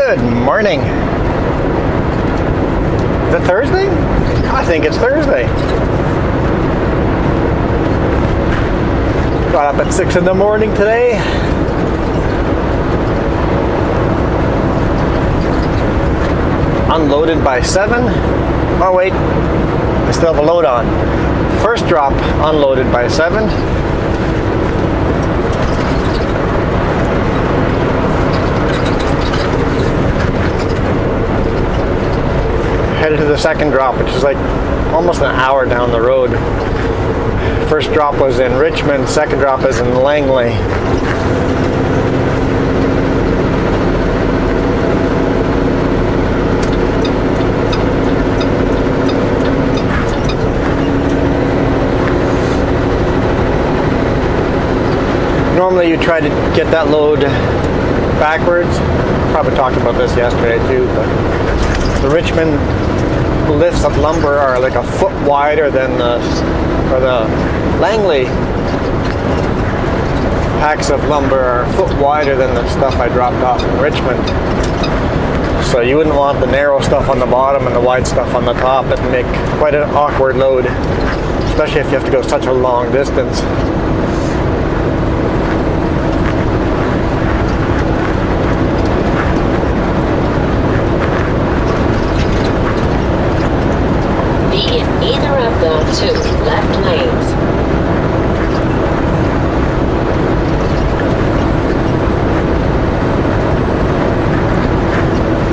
Good morning. Is it Thursday? I think it's Thursday. Got up at 6 in the morning today. Unloaded by 7. Oh wait, I still have a load on. First drop unloaded by 7. Headed to the second drop, which is like almost an hour down the road. First drop was in Richmond, second drop is in Langley. Normally you try to get that load backwards. Probably talked about this yesterday too, but the Richmond lifts of lumber are like a foot wider than the Langley packs of lumber are a foot wider than the stuff I dropped off in Richmond. So you wouldn't want the narrow stuff on the bottom and the wide stuff on the top. It'd make quite an awkward load, especially if you have to go such a long distance. Two left lanes.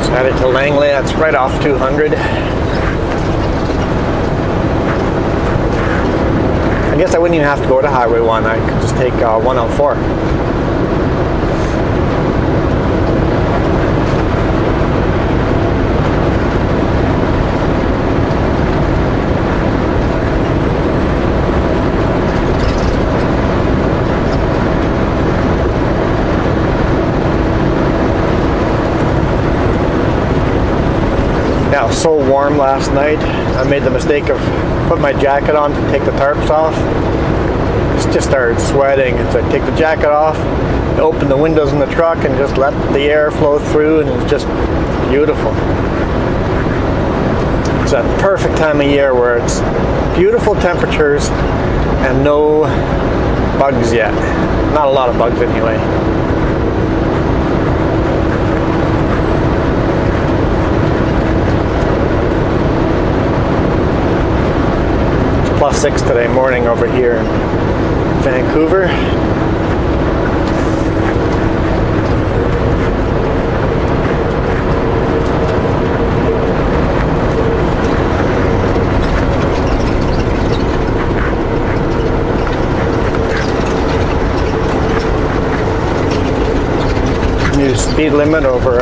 So headed to Langley, that's right off 200. I guess I wouldn't even have to go to Highway 1, I could just take 104. Yeah, it was so warm last night. I made the mistake of putting my jacket on to take the tarps off. Just started sweating. So I take the jacket off, open the windows in the truck, and just let the air flow through, and it's just beautiful. It's that perfect time of year where it's beautiful temperatures and no bugs yet. Not a lot of bugs anyway. +6 today morning over here in Vancouver. New speed limit over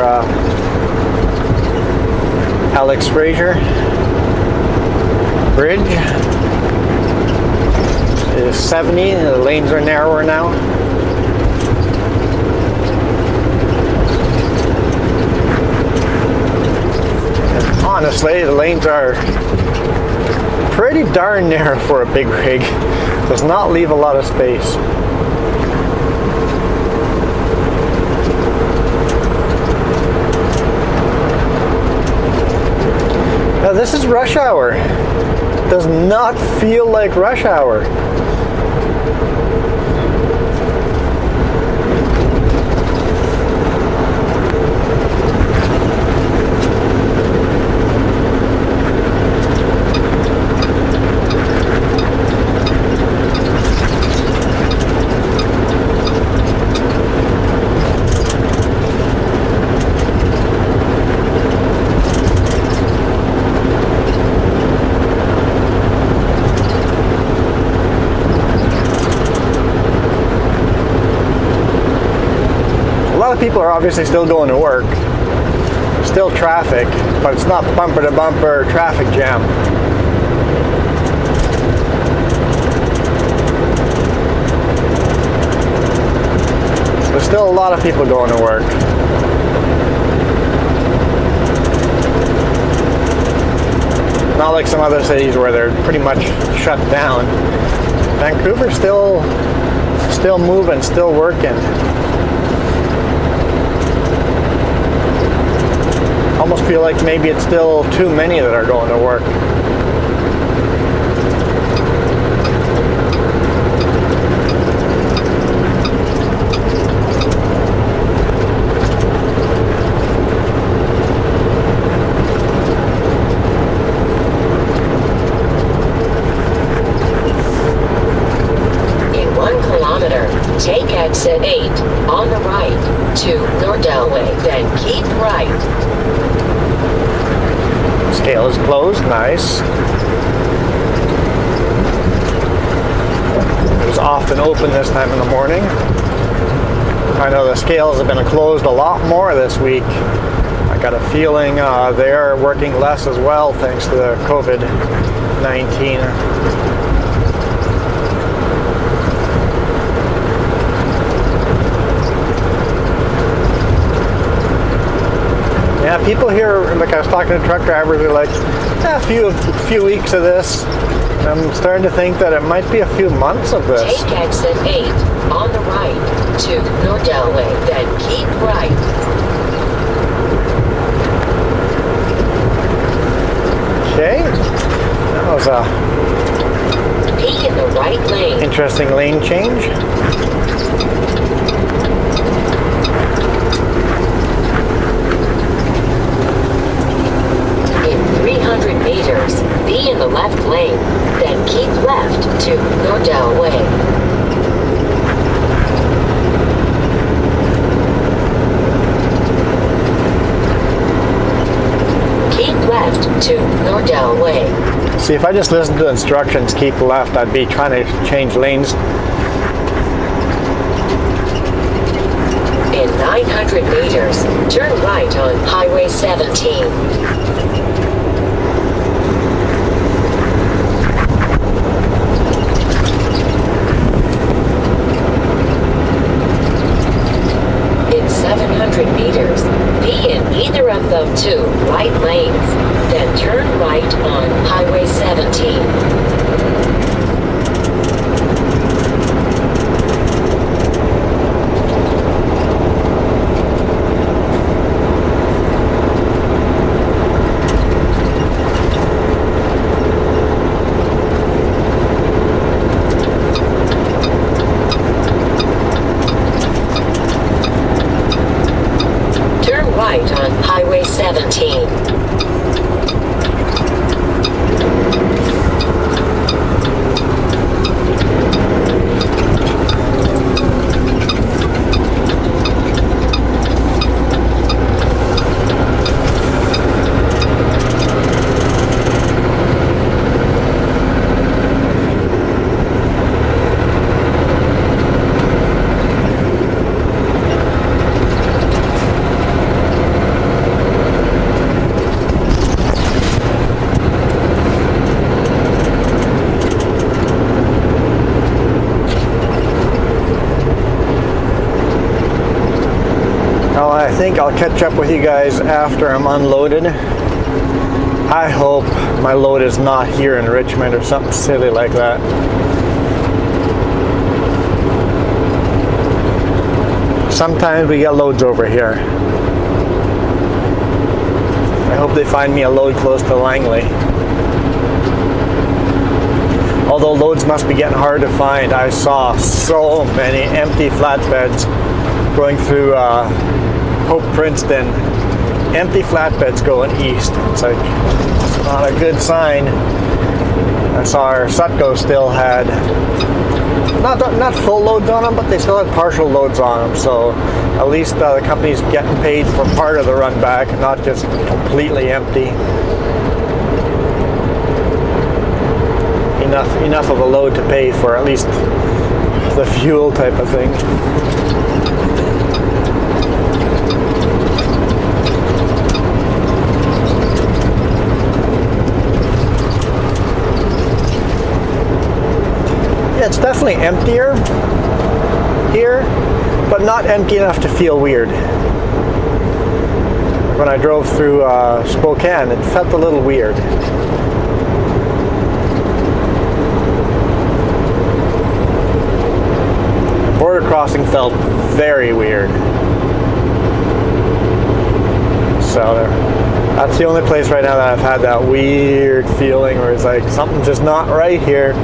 Alex Fraser Bridge is 70. The lanes are narrower now. And honestly, the lanes are pretty darn narrow for a big rig. Does not leave a lot of space. Now this is rush hour. Does not feel like rush hour. People are obviously still going to work, still traffic, but it's not bumper to bumper traffic jam. There's still a lot of people going to work. Not like some other cities where they're pretty much shut down. Vancouver's still moving, still working. feel like maybe it's still too many that are going to work. Take exit 8 on the right to Nordelway, then keep right. Scale is closed, nice. It was often open this time in the morning. I know the scales have been closed a lot more this week. I got a feeling they are working less as well thanks to the COVID-19. Yeah, people here, like I was talking to truck drivers, they're like, a few weeks of this. I'm starting to think that it might be a few months of this. Take exit 8 on the right to Nordelway, then keep right. Okay, that was a Be in the right lane. interesting lane change. Meters, be in the left lane, then keep left to Nordelway. Keep left to Nordelway. See, if I just listened to the instructions, keep left, I'd be trying to change lanes. In 900 meters, turn right on Highway 17. Meters, be in either of the two right lanes, then turn right on Highway 17. Right on Highway 17. I think I'll catch up with you guys after I'm unloaded. I hope my load is not here in Richmond or something silly like that. Sometimes we get loads over here. I hope they find me a load close to Langley. Although loads must be getting hard to find. I saw so many empty flatbeds going through Hope Princeton. Empty flatbeds going east. It's like, it's not a good sign. I saw our Sutco still had not full loads on them, but they still had partial loads on them. So at least the company's getting paid for part of the run back, not just completely empty. Enough of a load to pay for at least the fuel type of thing. Yeah, it's definitely emptier here, but not empty enough to feel weird. When I drove through Spokane, it felt a little weird. Border crossing felt very weird. So That's the only place right now that I've had that weird feeling where it's like something's just not right here.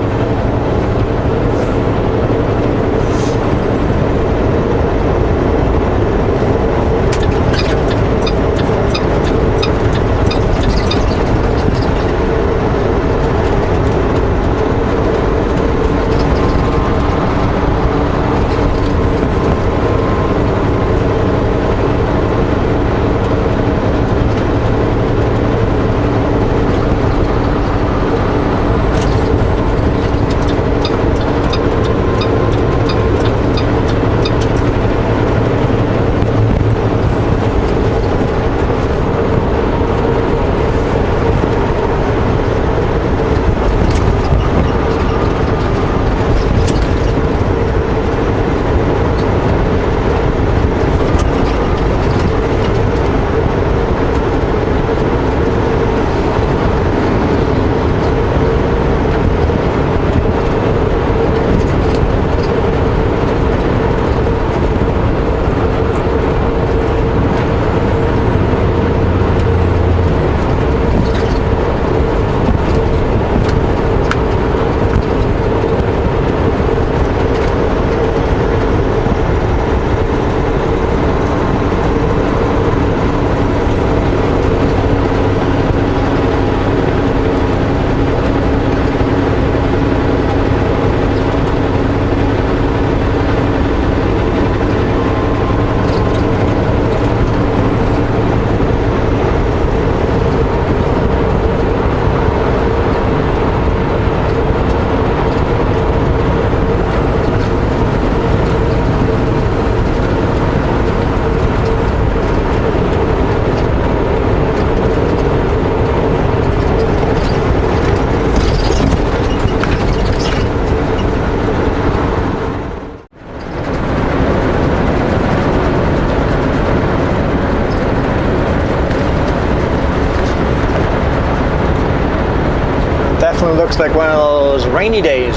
Definitely looks like one of those rainy days.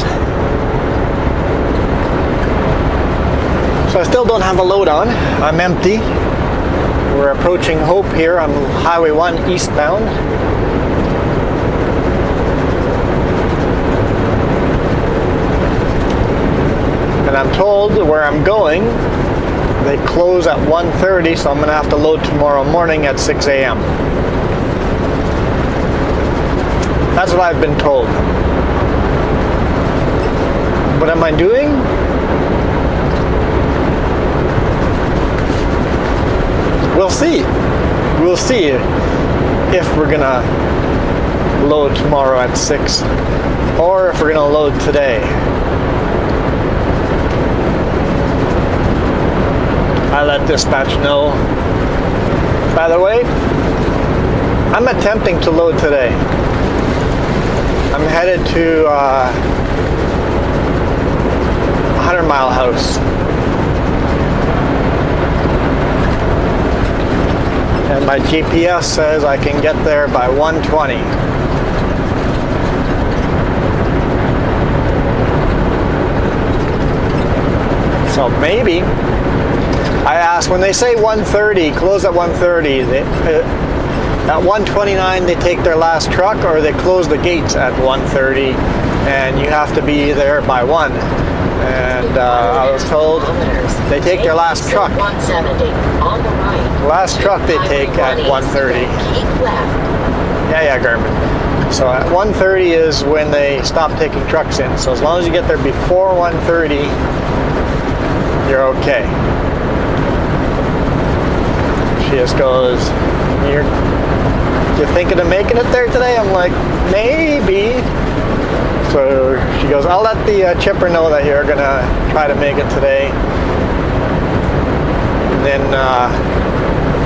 So I still don't have a load on. I'm empty. We're approaching Hope here on Highway 1 eastbound. And I'm told where I'm going, they close at 1:30, so I'm going to have to load tomorrow morning at 6 a.m. That's what I've been told. What am I doing? We'll see. We'll see if we're gonna load tomorrow at 6 or if we're gonna load today. I let dispatch know. By the way, I'm attempting to load today. I'm headed to 100 Mile House. And my GPS says I can get there by 1:20. So maybe, I asked, when they say 1:30, close at 1:30, at 1:29 they take their last truck, or they close the gates at 1:30 and you have to be there by 1. And I was told they take their last truck. 170 on the right. Last truck they take at 1:30. Keep left. Yeah, Garmin. So at 1:30 is when they stop taking trucks in. So as long as you get there before 1:30, you're okay. She just goes, "You're thinking of making it there today?" I'm like, "Maybe." So she goes, "I'll let the chipper know that you're gonna try to make it today." And then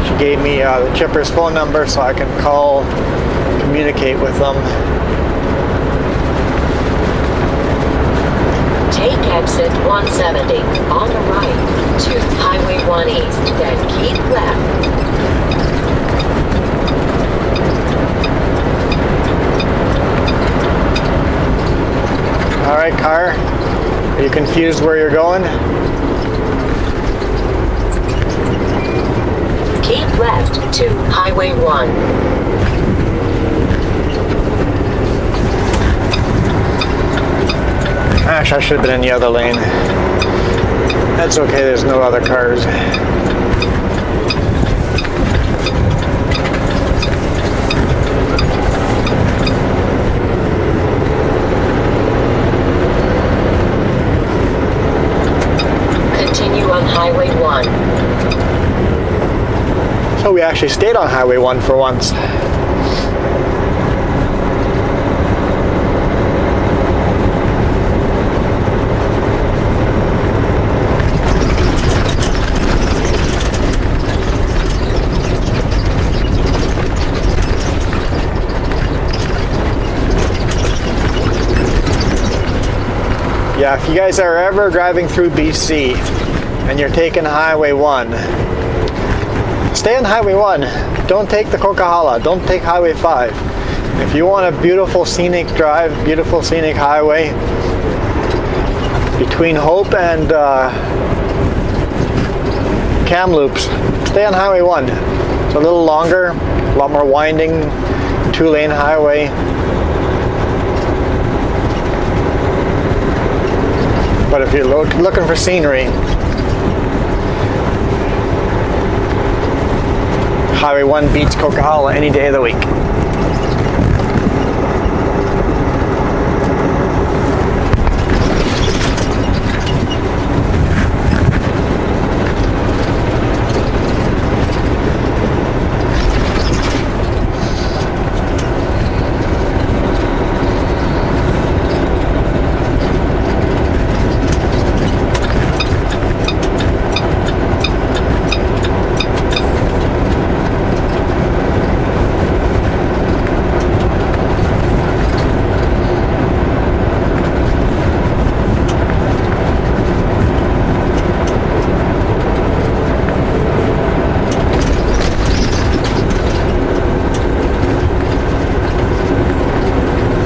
she gave me the chipper's phone number so I can call, communicate with them. Take exit 170 on the right to Highway 1 East, then keep left. All right, car. Are you confused where you're going? Keep left left to Highway 1. Gosh, I should have been in the other lane. That's okay, there's no other cars. Continue on Highway 1. So we actually stayed on Highway 1 for once. Yeah, if you guys are ever driving through BC and you're taking Highway 1, stay on Highway 1. Don't take the Coquihalla. Don't take Highway 5. If you want a beautiful scenic drive, beautiful scenic highway between Hope and Kamloops, stay on Highway 1. It's a little longer, a lot more winding, 2-lane highway. But if you're looking for scenery, Highway 1 beats Coquihalla any day of the week.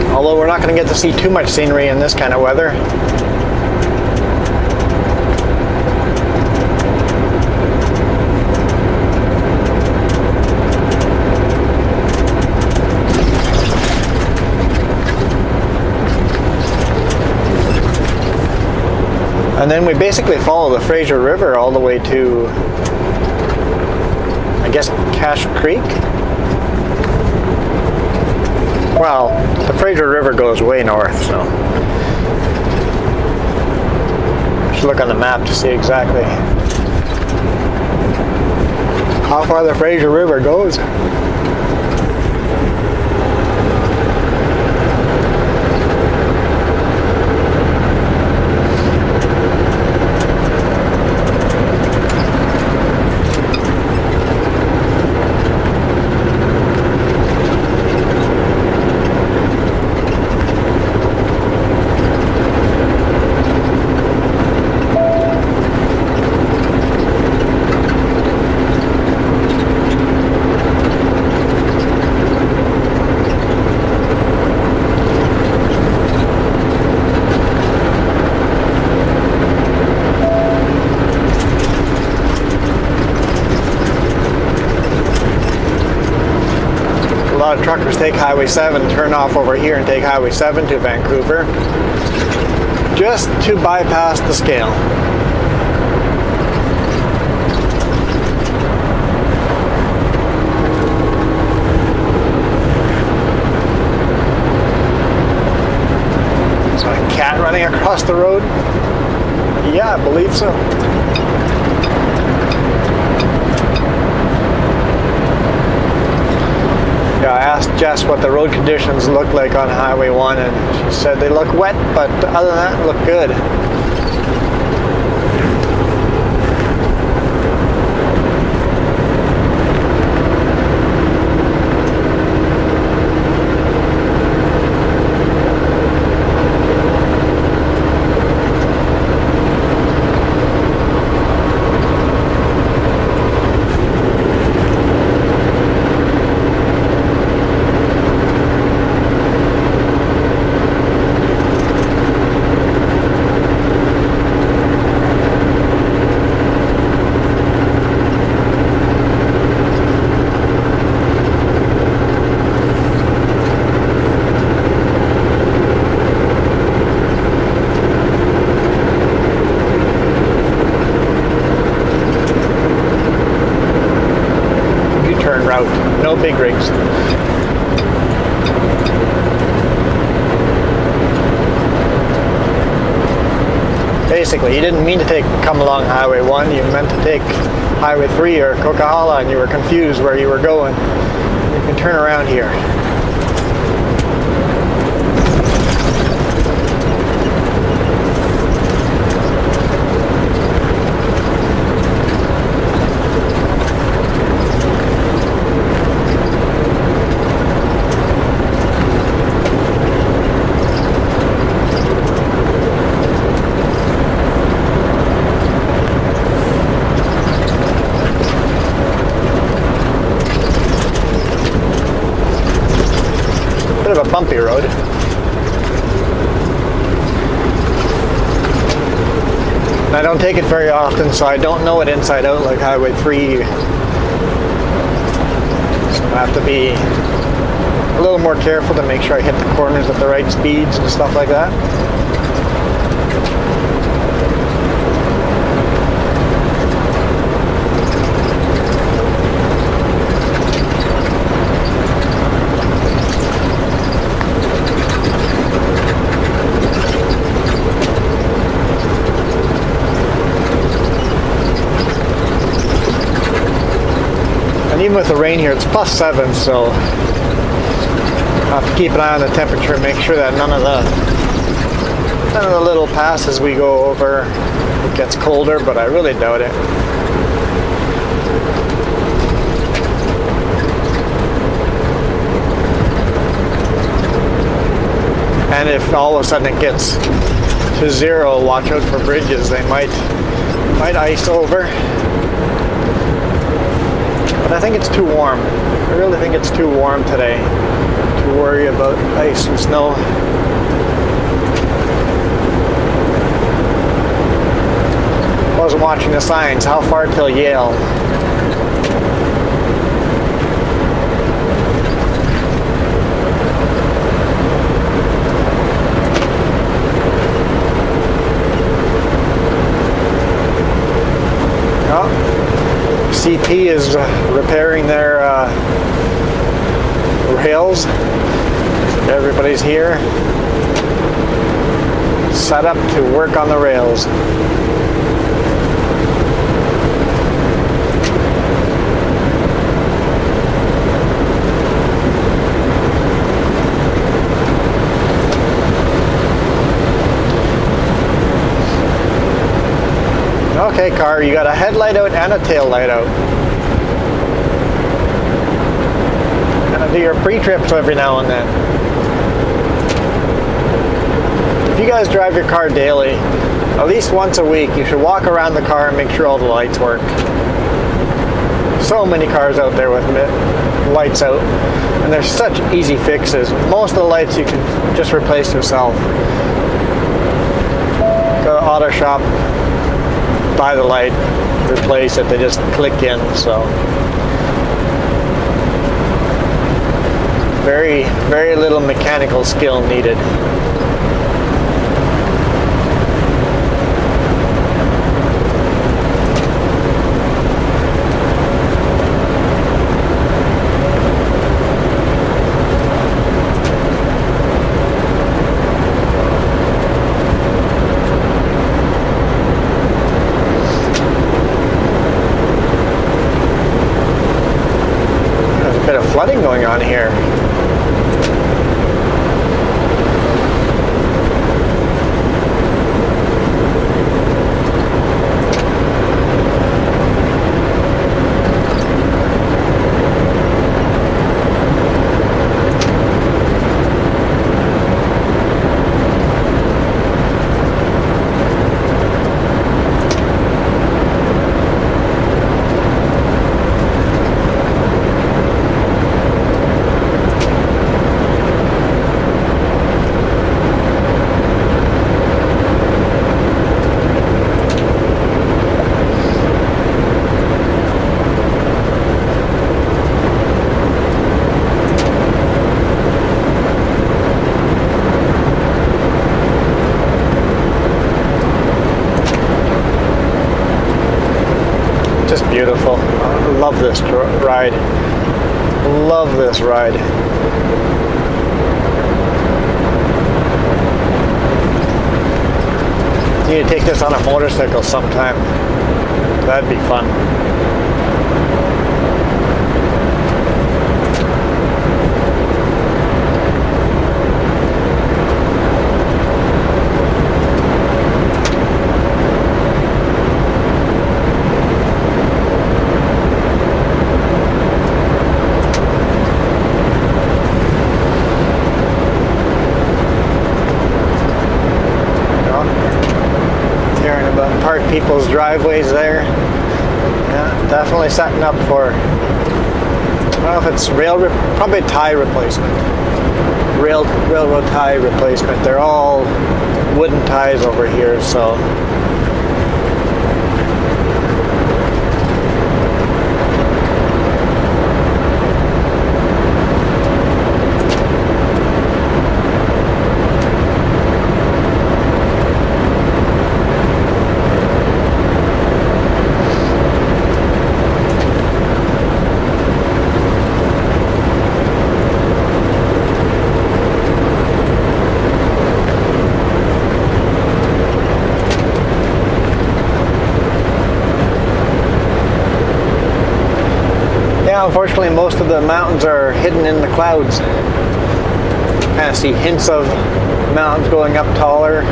Although we're not going to get to see too much scenery in this kind of weather. And then we basically follow the Fraser River all the way to, I guess, Cache Creek. Well, the Fraser River goes way north, so I should look on the map to see exactly how far the Fraser River goes. A lot of truckers take Highway 7, turn off over here and take Highway 7 to Vancouver just to bypass the scale. So a cat running across the road? Yeah, I believe so. Yeah, I asked Jess what the road conditions look like on Highway 1, and she said they look wet, but other than that, look good. trout, no big rigs. Basically, you didn't mean to come along Highway 1, you meant to take Highway 3 or Coquihalla, and you were confused where you were going. You can turn around here. Bit of a bumpy road. And I don't take it very often, so I don't know it inside out like Highway 3. So I have to be a little more careful to make sure I hit the corners at the right speeds and stuff like that. And even with the rain here, it's +7, so I have to keep an eye on the temperature and make sure that none of the little passes we go over, it gets colder, but I really doubt it. And if all of a sudden it gets to 0, watch out for bridges. They might ice over. But I think it's too warm. I really think it's too warm today to worry about ice and snow. Wasn't watching the signs. How far till Yale? CP is repairing their rails. Everybody's here, set up to work on the rails. Okay, car, you got a headlight out and a tail light out. Gotta do your pre-trips every now and then. If you guys drive your car daily, at least once a week, you should walk around the car and make sure all the lights work. So many cars out there with lights out, and there's such easy fixes. Most of the lights you can just replace yourself. Go to Auto Shop, buy the light, replace it, they just click in, so very, very little mechanical skill needed. Flooding going on here. ride. Love this ride. Need to take this on a motorcycle sometime. That'd be fun. People's driveways there. Yeah, definitely setting up for, I don't know if it's probably tie replacement. Railroad tie replacement. They're all wooden ties over here, so. Unfortunately, most of the mountains are hidden in the clouds. Kind of see hints of mountains going up taller.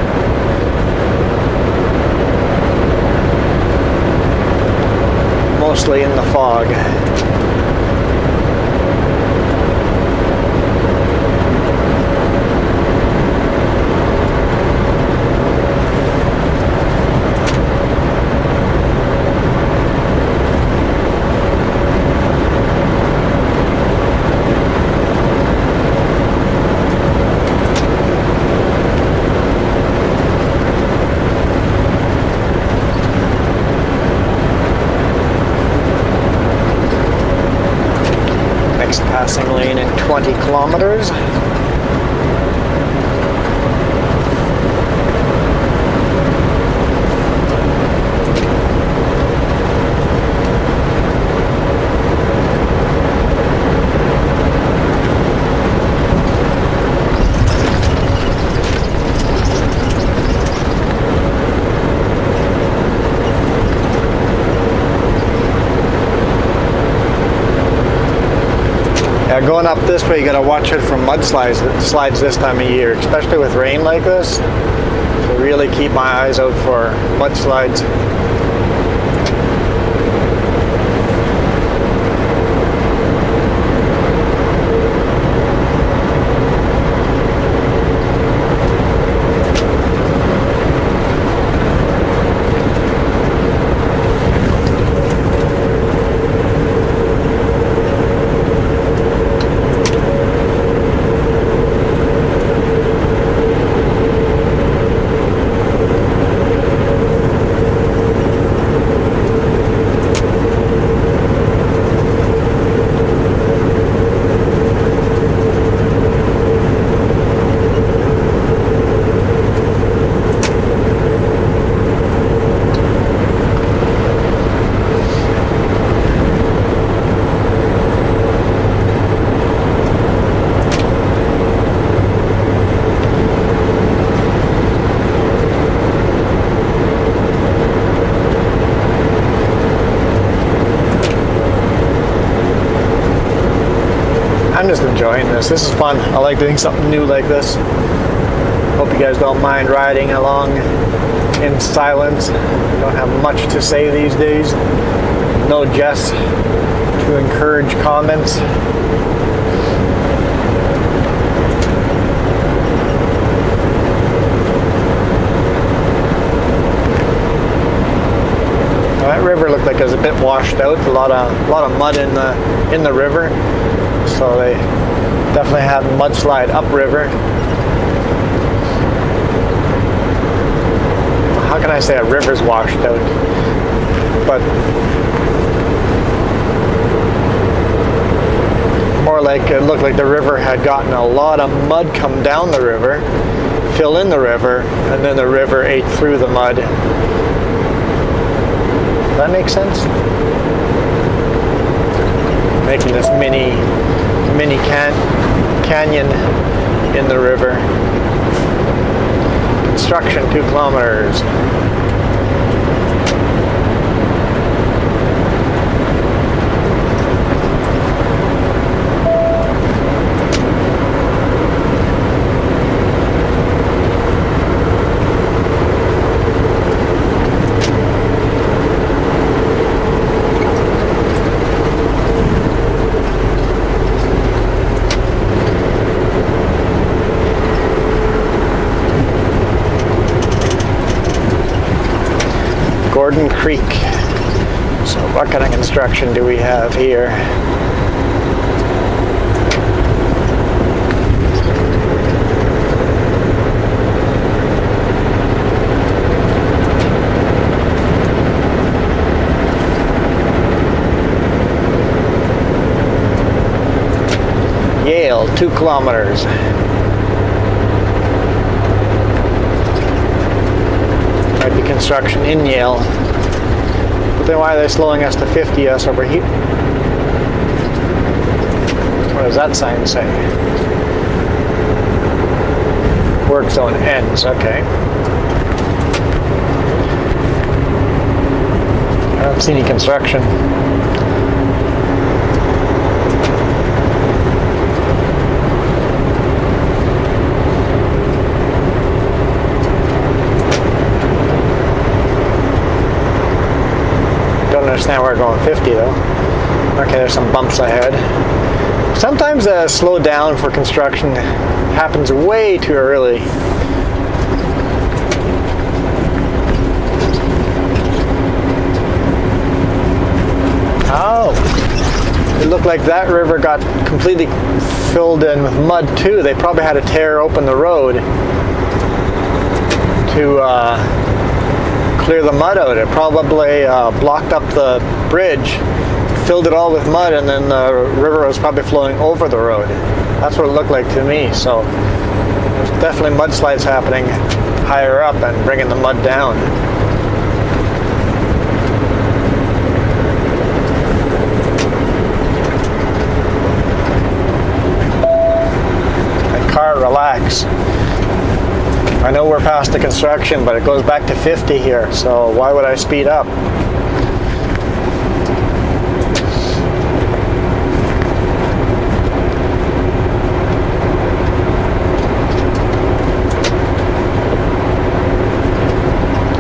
Mostly in the fog. Passing lane in 20 kilometers. Going up this way, you gotta watch it from mudslides this time of year, especially with rain like this. So really keep my eyes out for mudslides. I'm just enjoying this. This is fun. I like doing something new like this. Hope you guys don't mind riding along in silence. I don't have much to say these days. No Jess to encourage comments. That river looked like it was a bit washed out. A lot of mud in the river. So they definitely had mudslide upriver. How can I say a river's washed out? But more like it looked like the river had gotten a lot of mud come down the river, fill in the river, and then the river ate through the mud. Does that make sense? making this mini canyon in the river. Construction 2 kilometers. Gordon Creek. So what kind of construction do we have here? Yale, 2 kilometers. Might be construction in Yale. But then why are they slowing us to 50 us over here? What does that sign say? Work zone ends, okay. I don't see any construction. Understand we're going 50 though. Okay, there's some bumps ahead. Sometimes a slow down for construction happens way too early. Oh, it looked like that river got completely filled in with mud too. They probably had to tear open the road to clear the mud out. It probably blocked up the bridge, filled it all with mud, and then the river was probably flowing over the road. That's what it looked like to me. So there's definitely mudslides happening higher up and bringing the mud down. And car, relax. I know we're past the construction, but it goes back to 50 here, so why would I speed up?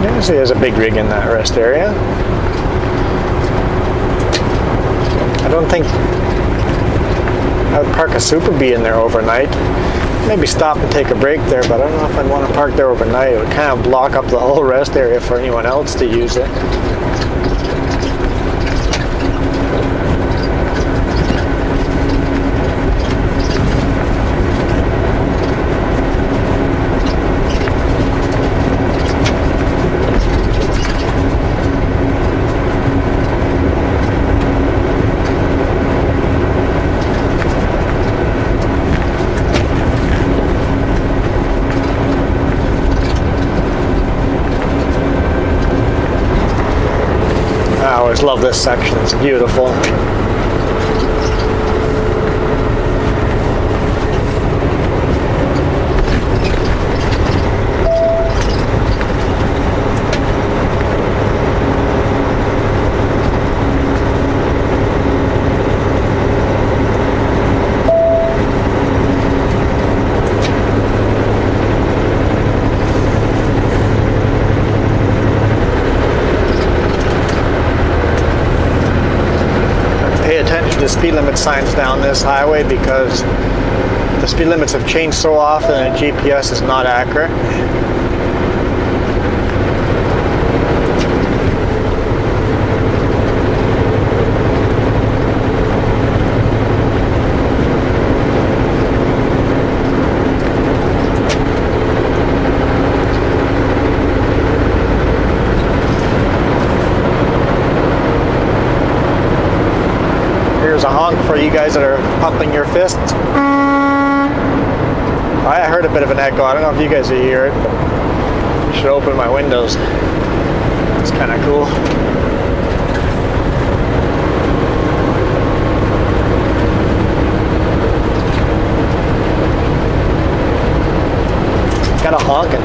Yeah, see there's a big rig in that rest area. I don't think I'd park a Super Bee in there overnight. Maybe stop and take a break there, but I don't know if I'd want to park there overnight. It would kind of block up the whole rest area for anyone else to use it. I always love this section, it's beautiful. The speed limit signs down this highway because the speed limits have changed so often and GPS is not accurate. Here's a honk for you guys that are pumping your fists. I heard a bit of an echo. I don't know if you guys hear it, but I should open my windows. It's kind of cool.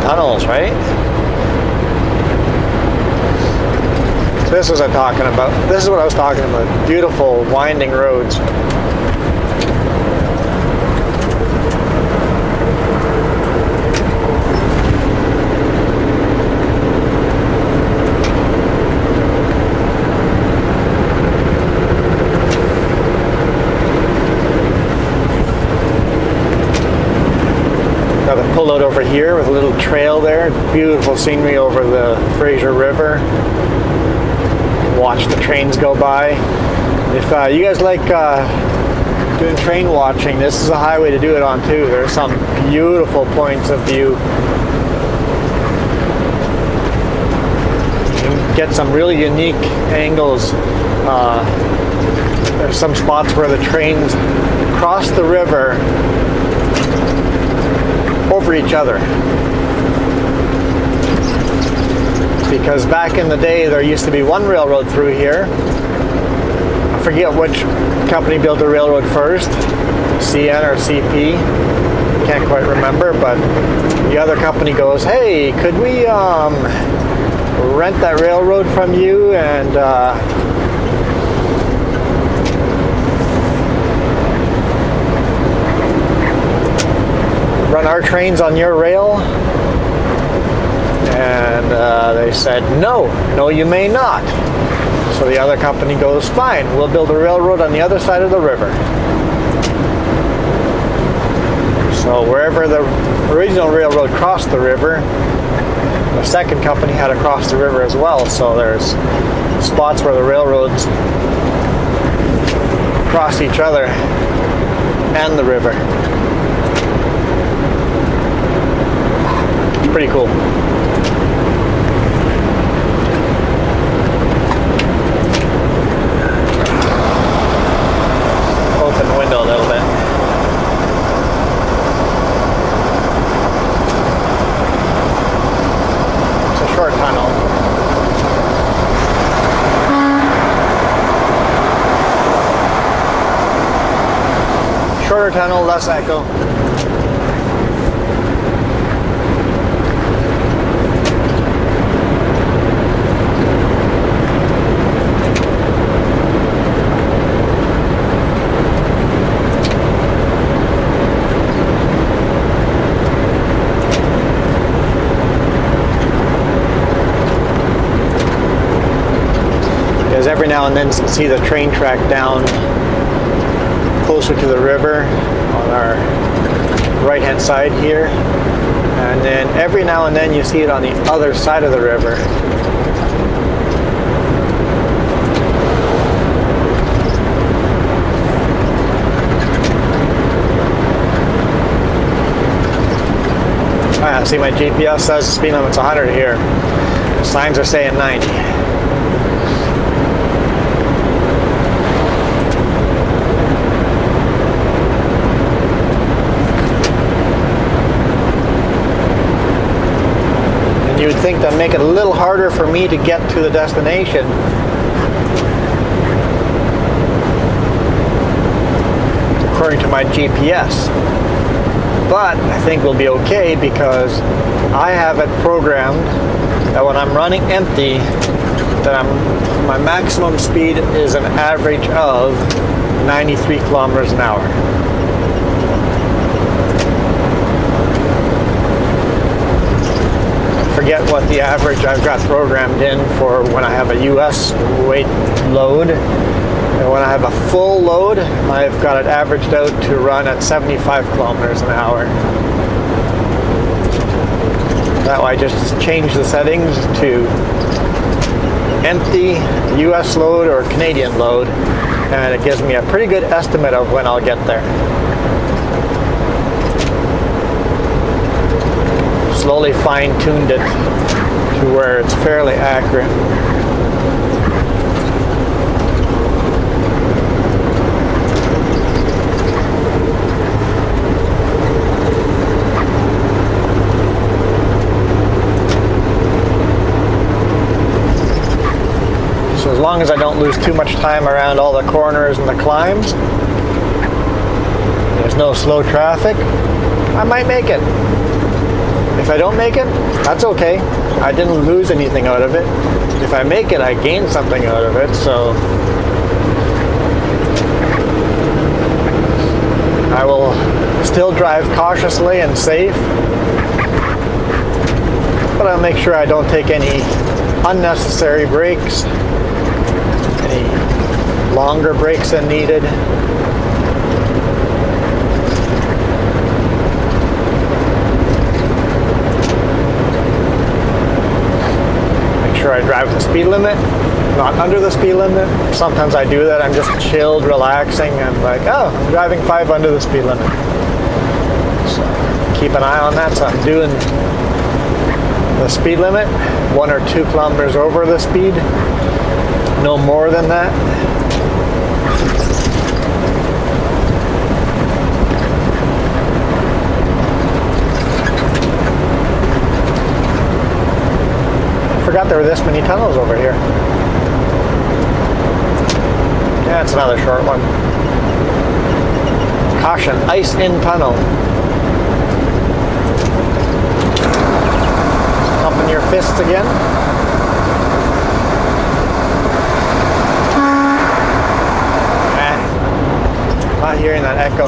tunnels, right? This is what I'm talking about. This is what I was talking about. Beautiful winding roads. Got a pull out over here with a little trail there. Beautiful scenery over the Fraser River. Watch the trains go by. If you guys like doing train watching, this is a highway to do it on too. There's some beautiful points of view. You can get some really unique angles. There's some spots where the trains cross the river over each other. Because back in the day there used to be one railroad through here. I forget which company built the railroad first, CN or CP, can't quite remember, but the other company goes, hey, could we rent that railroad from you and run our trains on your rail? And they said, no, you may not. So the other company goes, fine, we'll build a railroad on the other side of the river. So wherever the original railroad crossed the river, the second company had to cross the river as well. So there's spots where the railroads cross each other and the river. It's pretty cool. Open the window a little bit. It's a short tunnel. Shorter tunnel, less echo. Every now and then see the train track down closer to the river on our right hand side here, and then every now and then you see it on the other side of the river. See, my GPS says the speed limit's 100 here. The signs are saying 90. You would think that'd make it a little harder for me to get to the destination. According to my GPS. But I think we'll be okay because I have it programmed that when I'm running empty, that my maximum speed is an average of 93 kilometers an hour. Forget what the average I've got programmed in for when I have a US weight load. And when I have a full load, I've got it averaged out to run at 75 kilometers an hour. That way I just change the settings to empty, US load or Canadian load, and it gives me a pretty good estimate of when I'll get there. Slowly fine-tuned it to where it's fairly accurate. So as long as I don't lose too much time around all the corners and the climbs, there's no slow traffic, I might make it. If I don't make it, that's okay. I didn't lose anything out of it. If I make it, I gain something out of it, so I will still drive cautiously and safe, but I'll make sure I don't take any unnecessary breaks, any longer breaks than needed. I drive the speed limit, not under the speed limit. Sometimes I do that. I'm just chilled, relaxing, and like, oh, I'm driving 5 under the speed limit. So keep an eye on that. So I'm doing the speed limit, 1 or 2 kilometers over the speed, no more than that. Forgot there were this many tunnels over here. Yeah, it's another short one. Caution, ice in tunnel. Pumping your fists again. Not hearing that echo.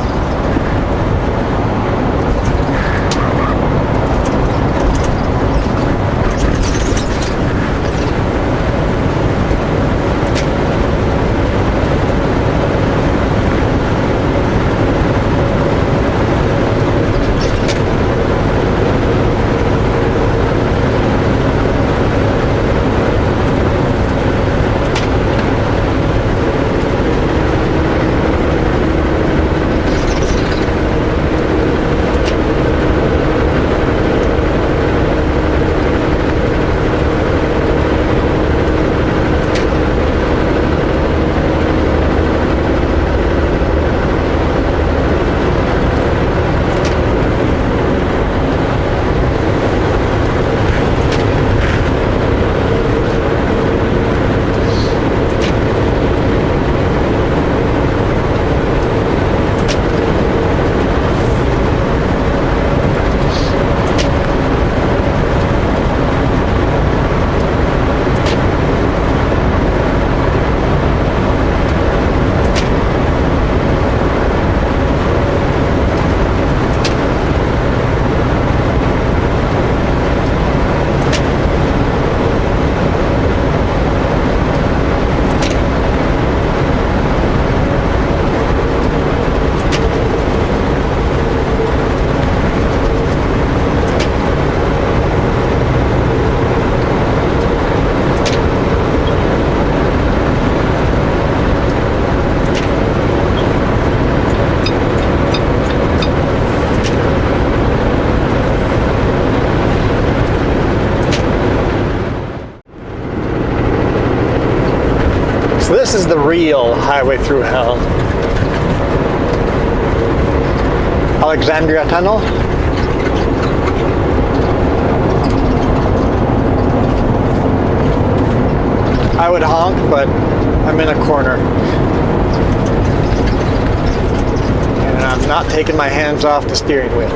This is the real highway through hell. Alexandria Tunnel. I would honk, but I'm in a corner. And I'm not taking my hands off the steering wheel.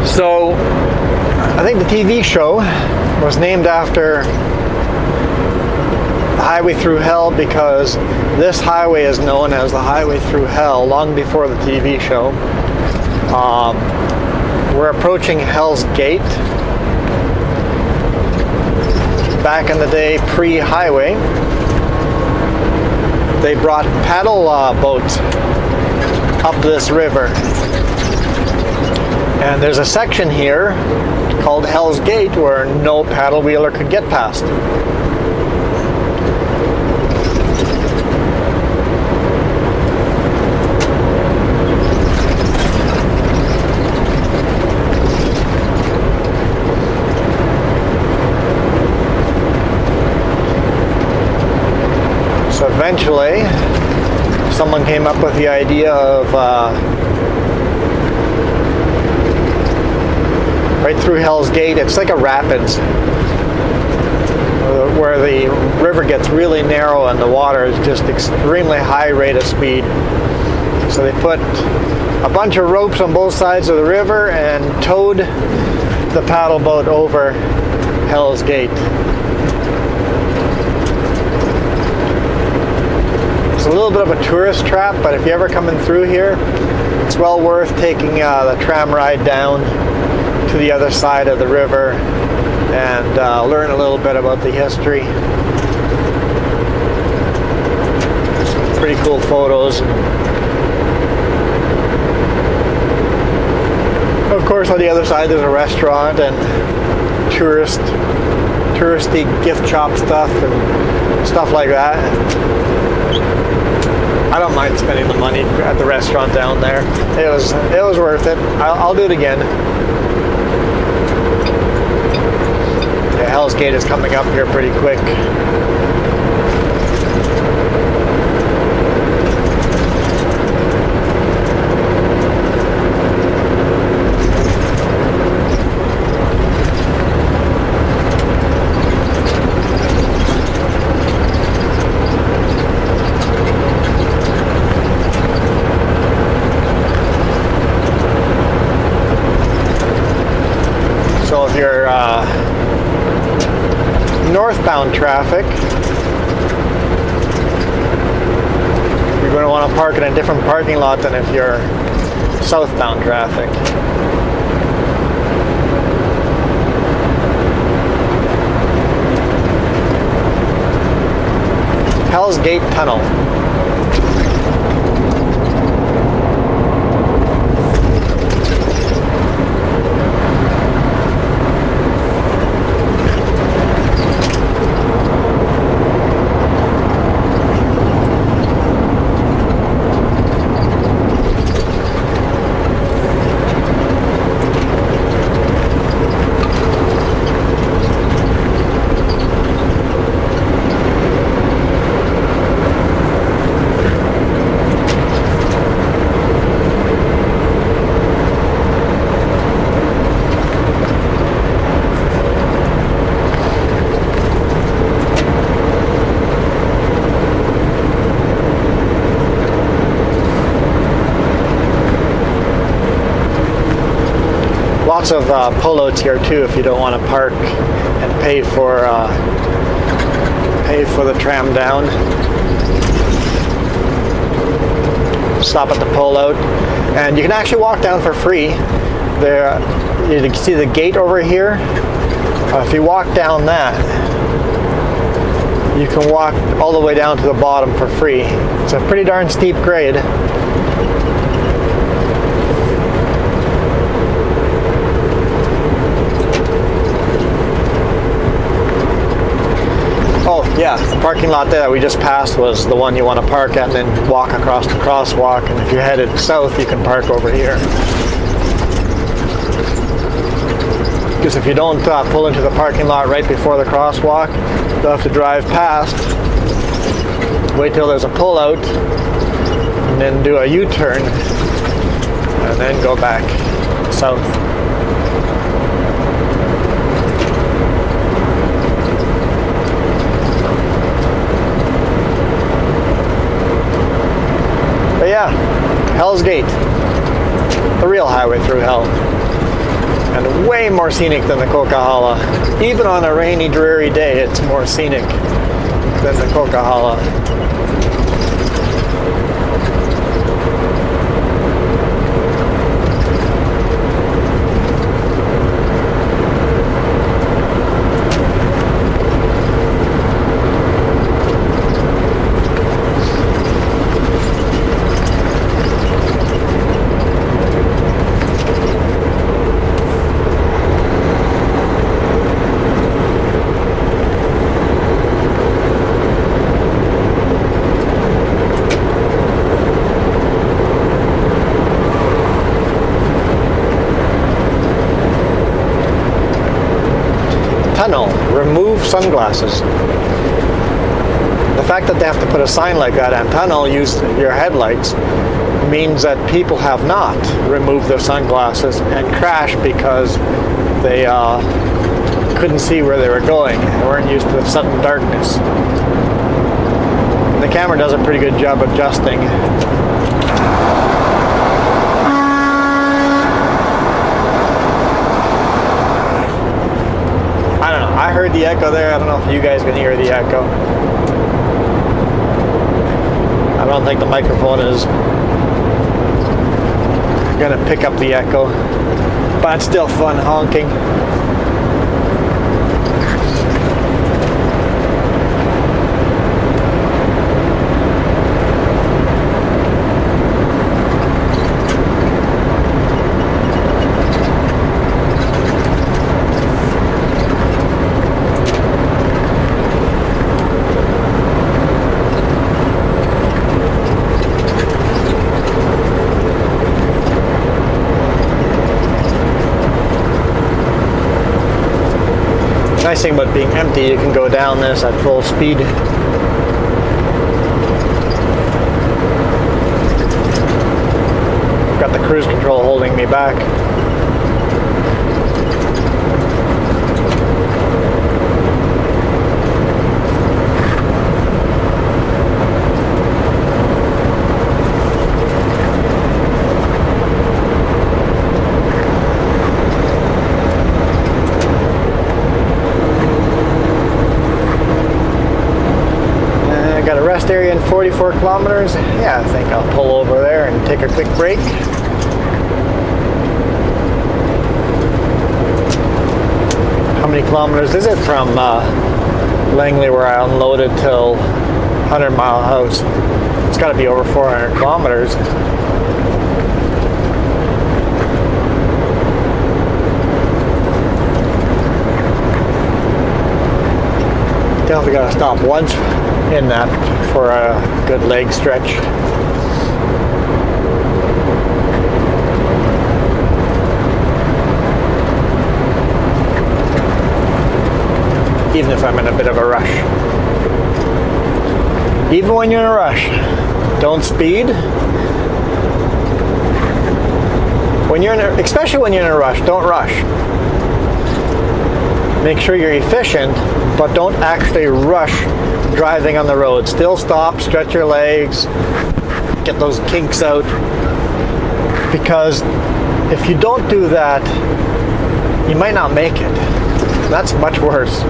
So, I think the TV show was named after the highway through hell because this highway is known as the highway through hell long before the TV show. We're approaching Hell's Gate. Back in the day, pre-highway, they brought paddle boats up this river. And there's a section here called Hell's Gate where no paddle wheeler could get past. So eventually, someone came up with the idea of right through Hell's Gate. It's like a rapids where the river gets really narrow and the water is just extremely high rate of speed. So they put a bunch of ropes on both sides of the river and towed the paddle boat over Hell's Gate. It's a little bit of a tourist trap, but if you're ever coming through here, it's well worth taking the tram ride down to the other side of the river and learn a little bit about the history. Some pretty cool photos. Of course, on the other side there's a restaurant and touristy gift shop stuff and stuff like that. I don't mind spending the money at the restaurant down there. It was worth it. I'll do it again. Yeah, Hell's Gate is coming up here pretty quick. So if you're northbound traffic, you're going to want to park in a different parking lot than if you're southbound traffic. Hell's Gate Tunnel. Lots of pullouts here too if you don't want to park and pay for the tram down. Stop at the pullout, and you can actually walk down for free. There, you can see the gate over here. If you walk down that, you can walk all the way down to the bottom for free. It's a pretty darn steep grade. Oh yeah, the parking lot there that we just passed was the one you want to park at and then walk across the crosswalk, and if you're headed south you can park over here. Because if you don't pull into the parking lot right before the crosswalk, you'll have to drive past, wait till there's a pullout, and then do a U-turn, and then go back south. But yeah, Hell's Gate, the real highway through hell, and way more scenic than the Coquihalla. Even on a rainy, dreary day, it's more scenic than the Coquihalla. Tunnel, remove sunglasses. The fact that they have to put a sign like that on tunnel, use your headlights, means that people have not removed their sunglasses and crashed because they couldn't see where they were going. They weren't used to the sudden darkness. The camera does a pretty good job adjusting. heard the echo there. I don't know if you guys can hear the echo. I don't think the microphone is gonna pick up the echo, but it's still fun honking. Nice thing about being empty, you can go down this at full speed. I've got the cruise control holding me back. Rest area in 44 kilometers. Yeah, I think I'll pull over there and take a quick break. How many kilometers is it from Langley where I unloaded till 100 Mile House? It's got to be over 400 kilometers. Definitely got to stop once in that for a good leg stretch. Even if I'm in a bit of a rush. Even when you're in a rush, don't speed. Especially when you're in a rush, don't rush. Make sure you're efficient, but don't actually rush driving on the road. Still stop, stretch your legs, get those kinks out. Because if you don't do that, you might not make it. That's much worse.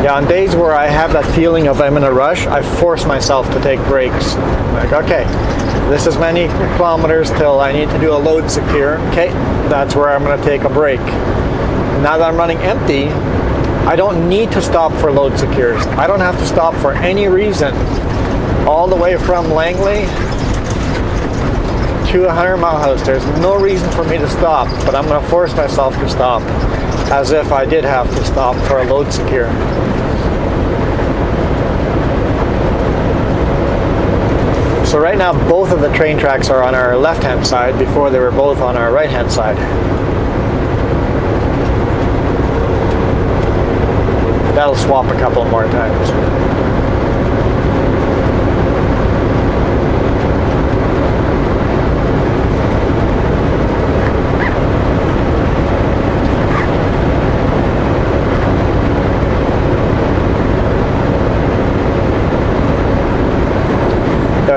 Yeah, on days where I have that feeling of I'm in a rush, I force myself to take breaks. Like, okay, this is many kilometers till I need to do a load secure. Okay, that's where I'm going to take a break. Now that I'm running empty, I don't need to stop for load secures. I don't have to stop for any reason. All the way from Langley to 100 Mile House, there's no reason for me to stop, but I'm going to force myself to stop as if I did have to stop for a load secure. So right now both of the train tracks are on our left-hand side. Before they were both on our right-hand side. That'll swap a couple more times.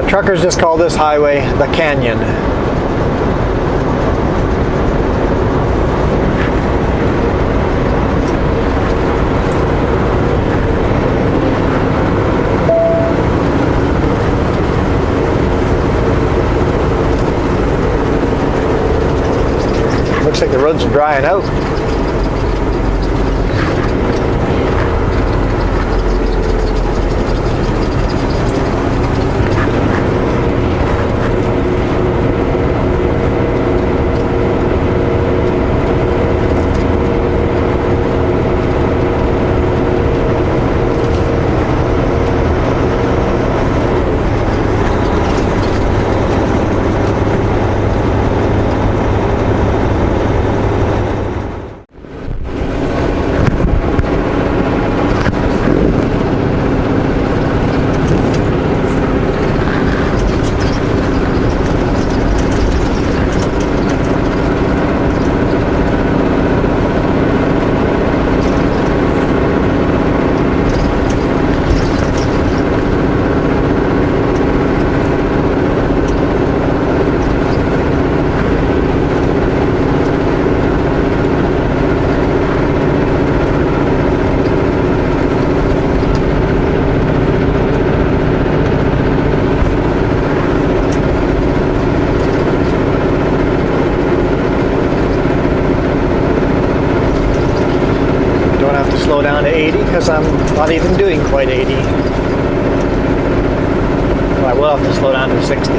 Truckers just call this highway the Canyon. Looks like the roads are drying out. because I'm not even doing quite 80. Well, I will have to slow down to 60.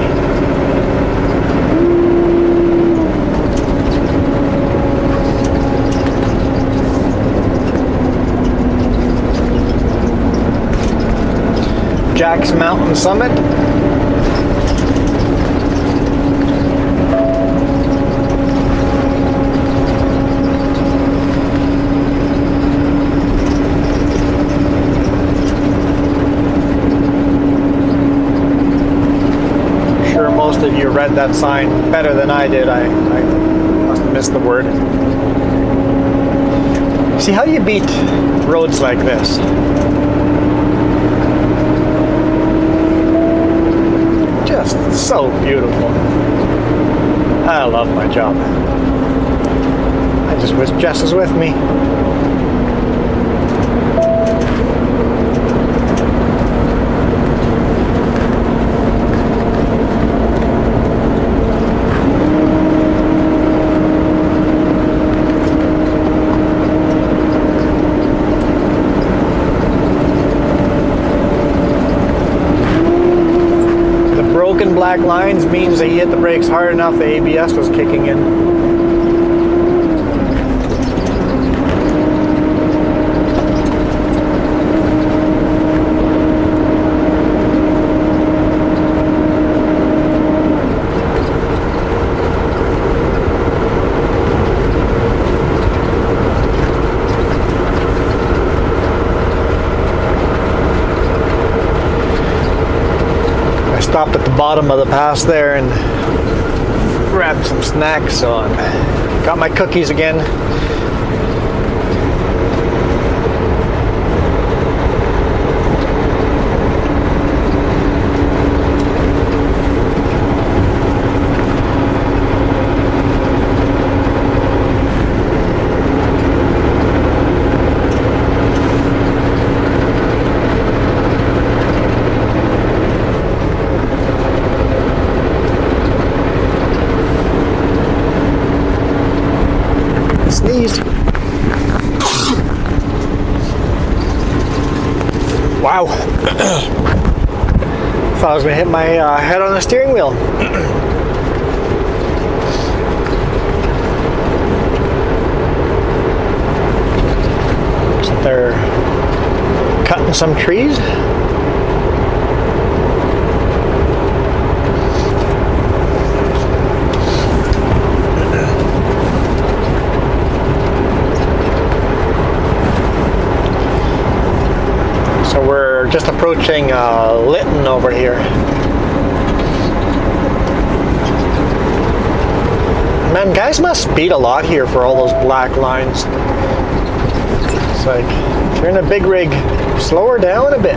Jack's Mountain Summit. Most of you read that sign better than I did. I must have missed the word. See how you beat roads like this? Just so beautiful. I love my job. I just wish Jess was with me. Black lines means that he hit the brakes hard enough, the ABS was kicking in. Stopped at the bottom of the pass there and grabbed some snacks, so I got my cookies again. Sneezed. Wow. Thought I was going to hit my head on the steering wheel. So they're cutting some trees. We're just approaching Lytton over here. Man, guys must speed a lot here for all those black lines. It's like, if you're in a big rig, slow her down a bit.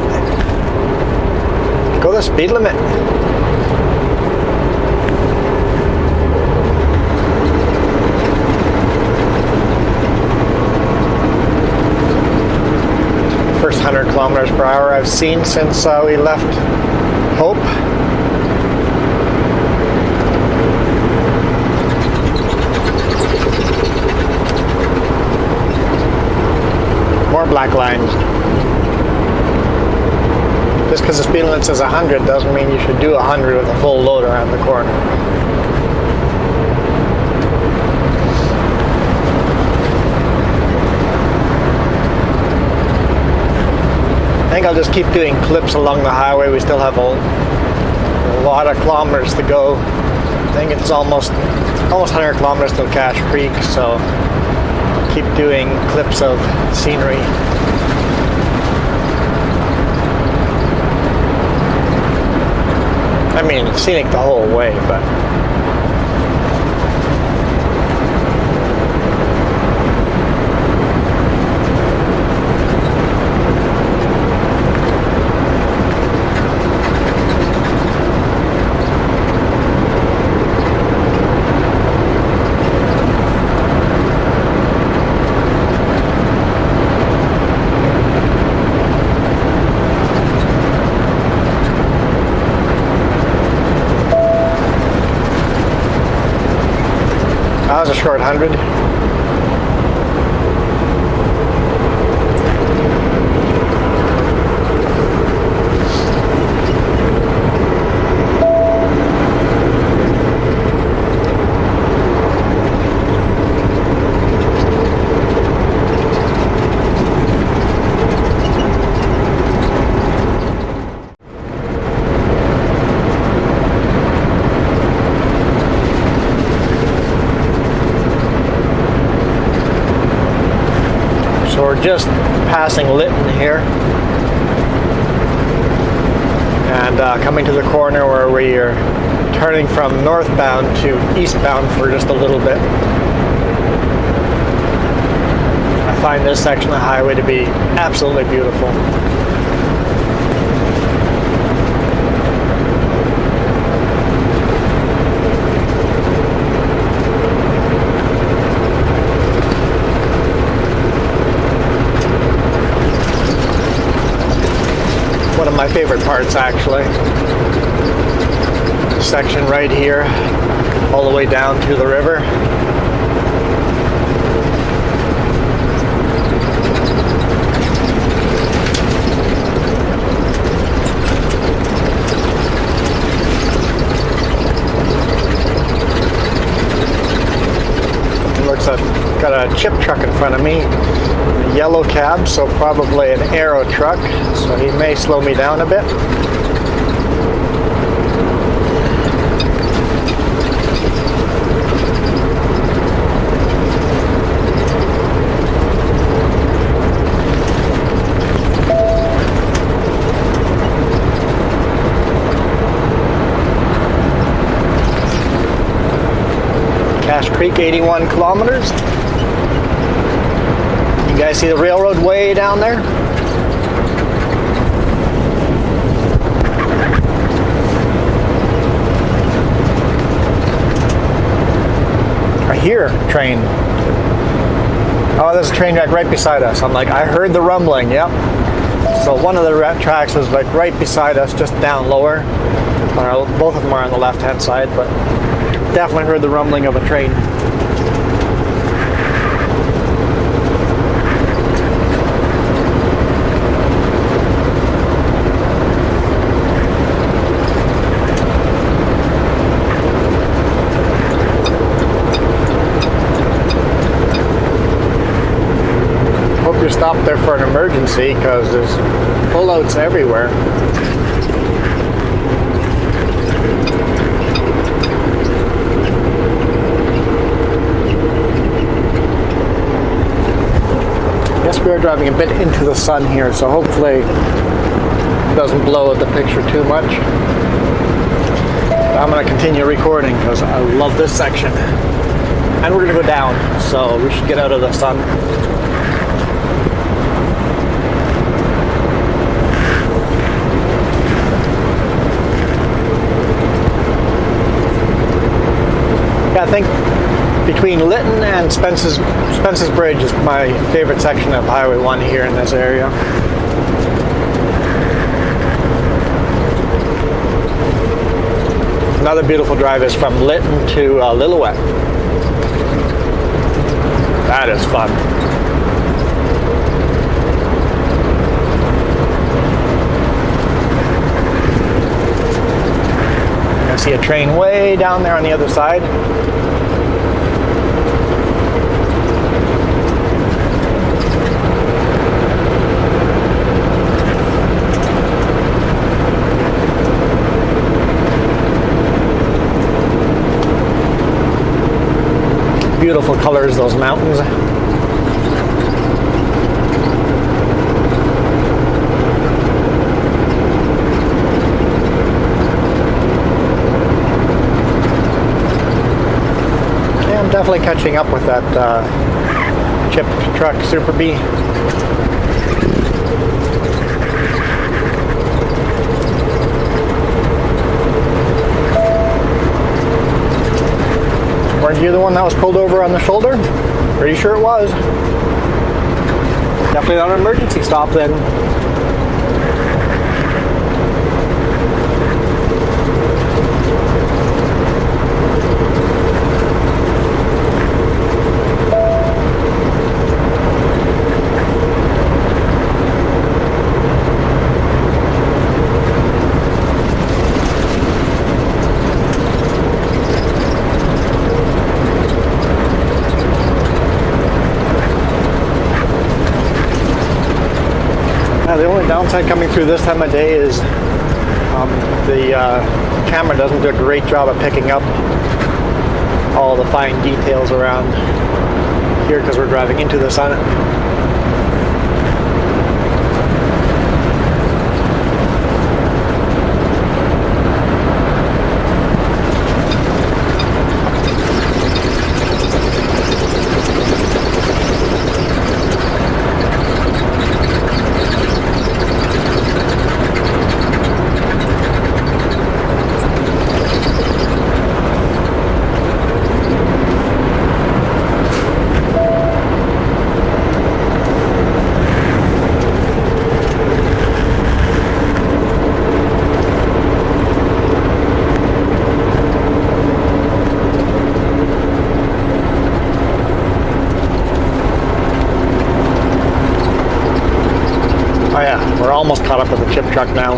Go the speed limit. First 100 kilometers per hour I've seen since we left Hope. More black lines. Just because the speed limit says 100 doesn't mean you should do 100 with a full load around the corner. I think I'll just keep doing clips along the highway. We still have a lot of kilometers to go. I think it's almost 100 kilometers till Cache Creek, so keep doing clips of scenery. I mean, it's scenic the whole way, but that was a short 100. just passing Lytton here. And coming to the corner where we are turning from northbound to eastbound for just a little bit. I find this section of the highway to be absolutely beautiful. One of my favorite parts, actually. Section right here, all the way down to the river. It looks like I've got a chip truck in front of me. Yellow cab, so probably an aero truck, so he may slow me down a bit. Cache Creek, 81 kilometers. You guys see the railroad way down there? I hear a train. Oh, there's a train track right beside us. I'm like, I heard the rumbling, yep. So one of the tracks is like right beside us, just down lower. Both of them are on the left-hand side, but definitely heard the rumbling of a train. Stop there for an emergency because there's pullouts everywhere. Yes, we are driving a bit into the sun here, so hopefully it doesn't blow out the picture too much. But I'm going to continue recording because I love this section. And we're going to go down, so we should get out of the sun. I think between Lytton and Spence's Bridge is my favorite section of Highway 1 here in this area. Another beautiful drive is from Lytton to Lillooet. That is fun. I see a train way down there on the other side. Beautiful colors, those mountains. Yeah, I'm definitely catching up with that chip truck Super B. Weren't you the one that was pulled over on the shoulder? Pretty sure it was. Definitely not an emergency stop then. The only downside coming through this time of day is the camera doesn't do a great job of picking up all the fine details around here because we're driving into the sun. We're almost caught up with the chip truck now.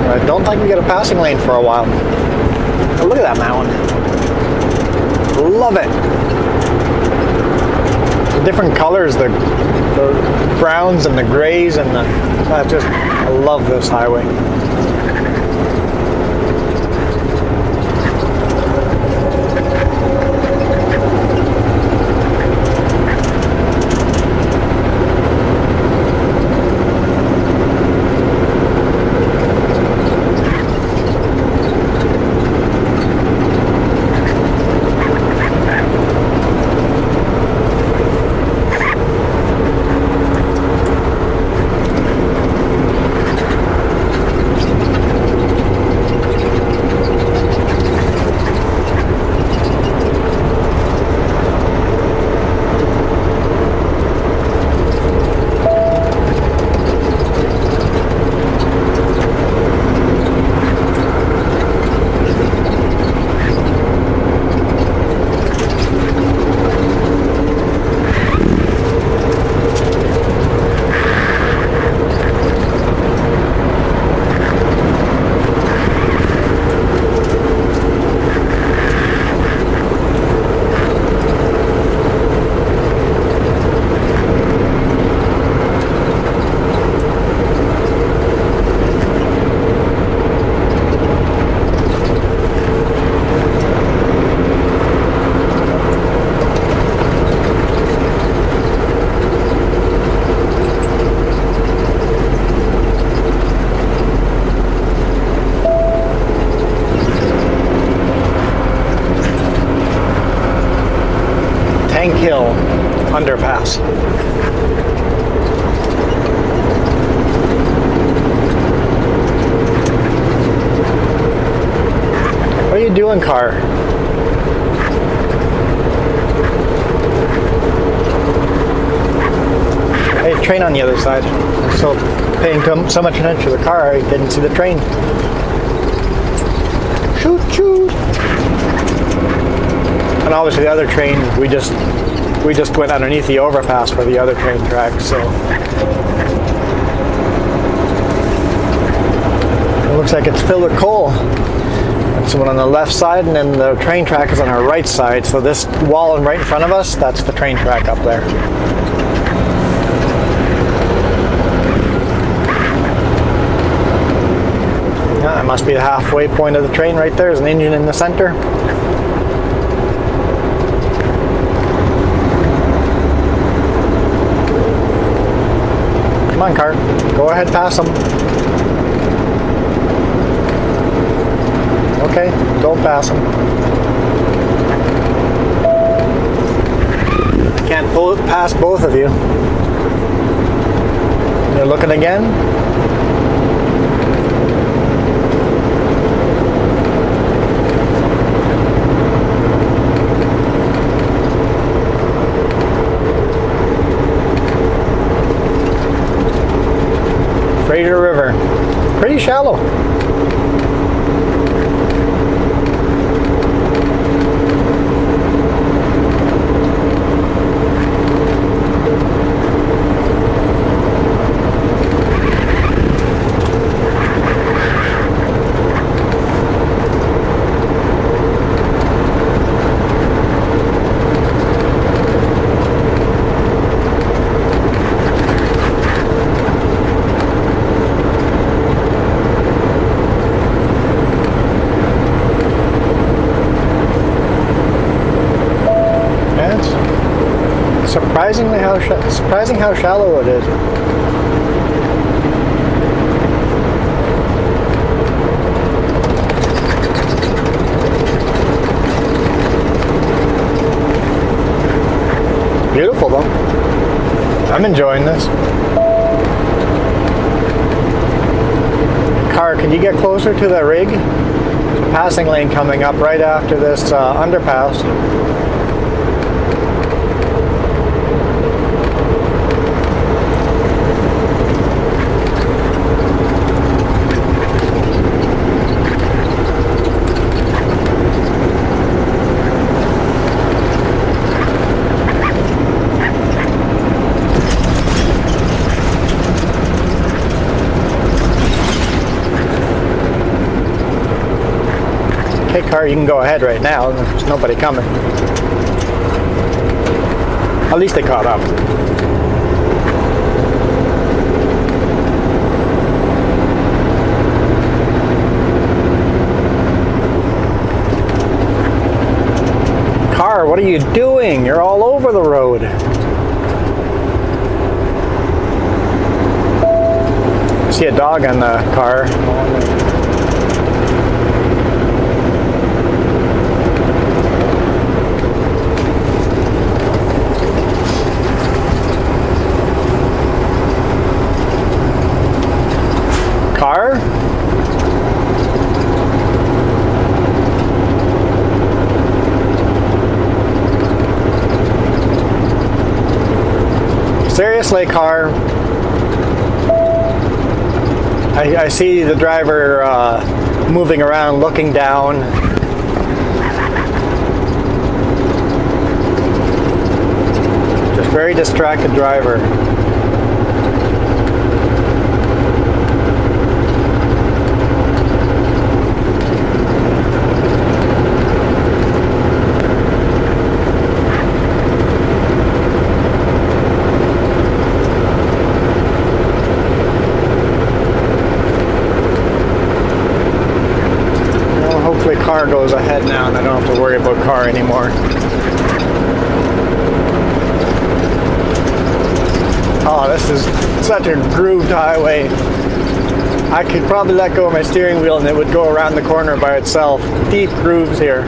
I don't think we get a passing lane for a while. Oh, look at that mountain. Love it. The different colors, the browns and the grays and I love this highway. Hill underpass. What are you doing, car? Hey, train on the other side. So paying so much attention to the car, I didn't see the train. Shoot, shoot. And obviously the other train, we just went underneath the overpass for the other train tracks, so it looks like it's filled with coal. That's the one on the left side, and then the train track is on our right side. So this wall right in front of us, that's the train track up there. Yeah, that must be the halfway point of the train right there. There's an engine in the center. Come on, car. Go ahead, pass them. Okay, don't pass them. Can't pass both of you. You're looking again? Fraser River. Pretty shallow. Surprising how shallow it is. Beautiful though. I'm enjoying this. Car, can you get closer to the rig? There's a passing lane coming up right after this underpass. car, you can go ahead right now. There's nobody coming. At least they caught up. Car, what are you doing? You're all over the road. See a dog on the car. Car? Seriously, car? I see the driver moving around, looking down. Just very distracted driver. Car goes ahead now and I don't have to worry about car anymore. Oh, this is such a grooved highway. I could probably let go of my steering wheel and it would go around the corner by itself. Deep grooves here.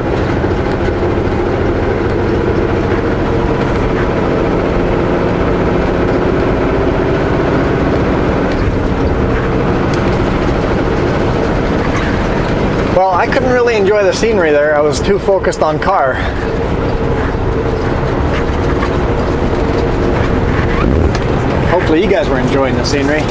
Well, I couldn't really enjoy the scenery there. I was too focused on car. Hopefully you guys were enjoying the scenery.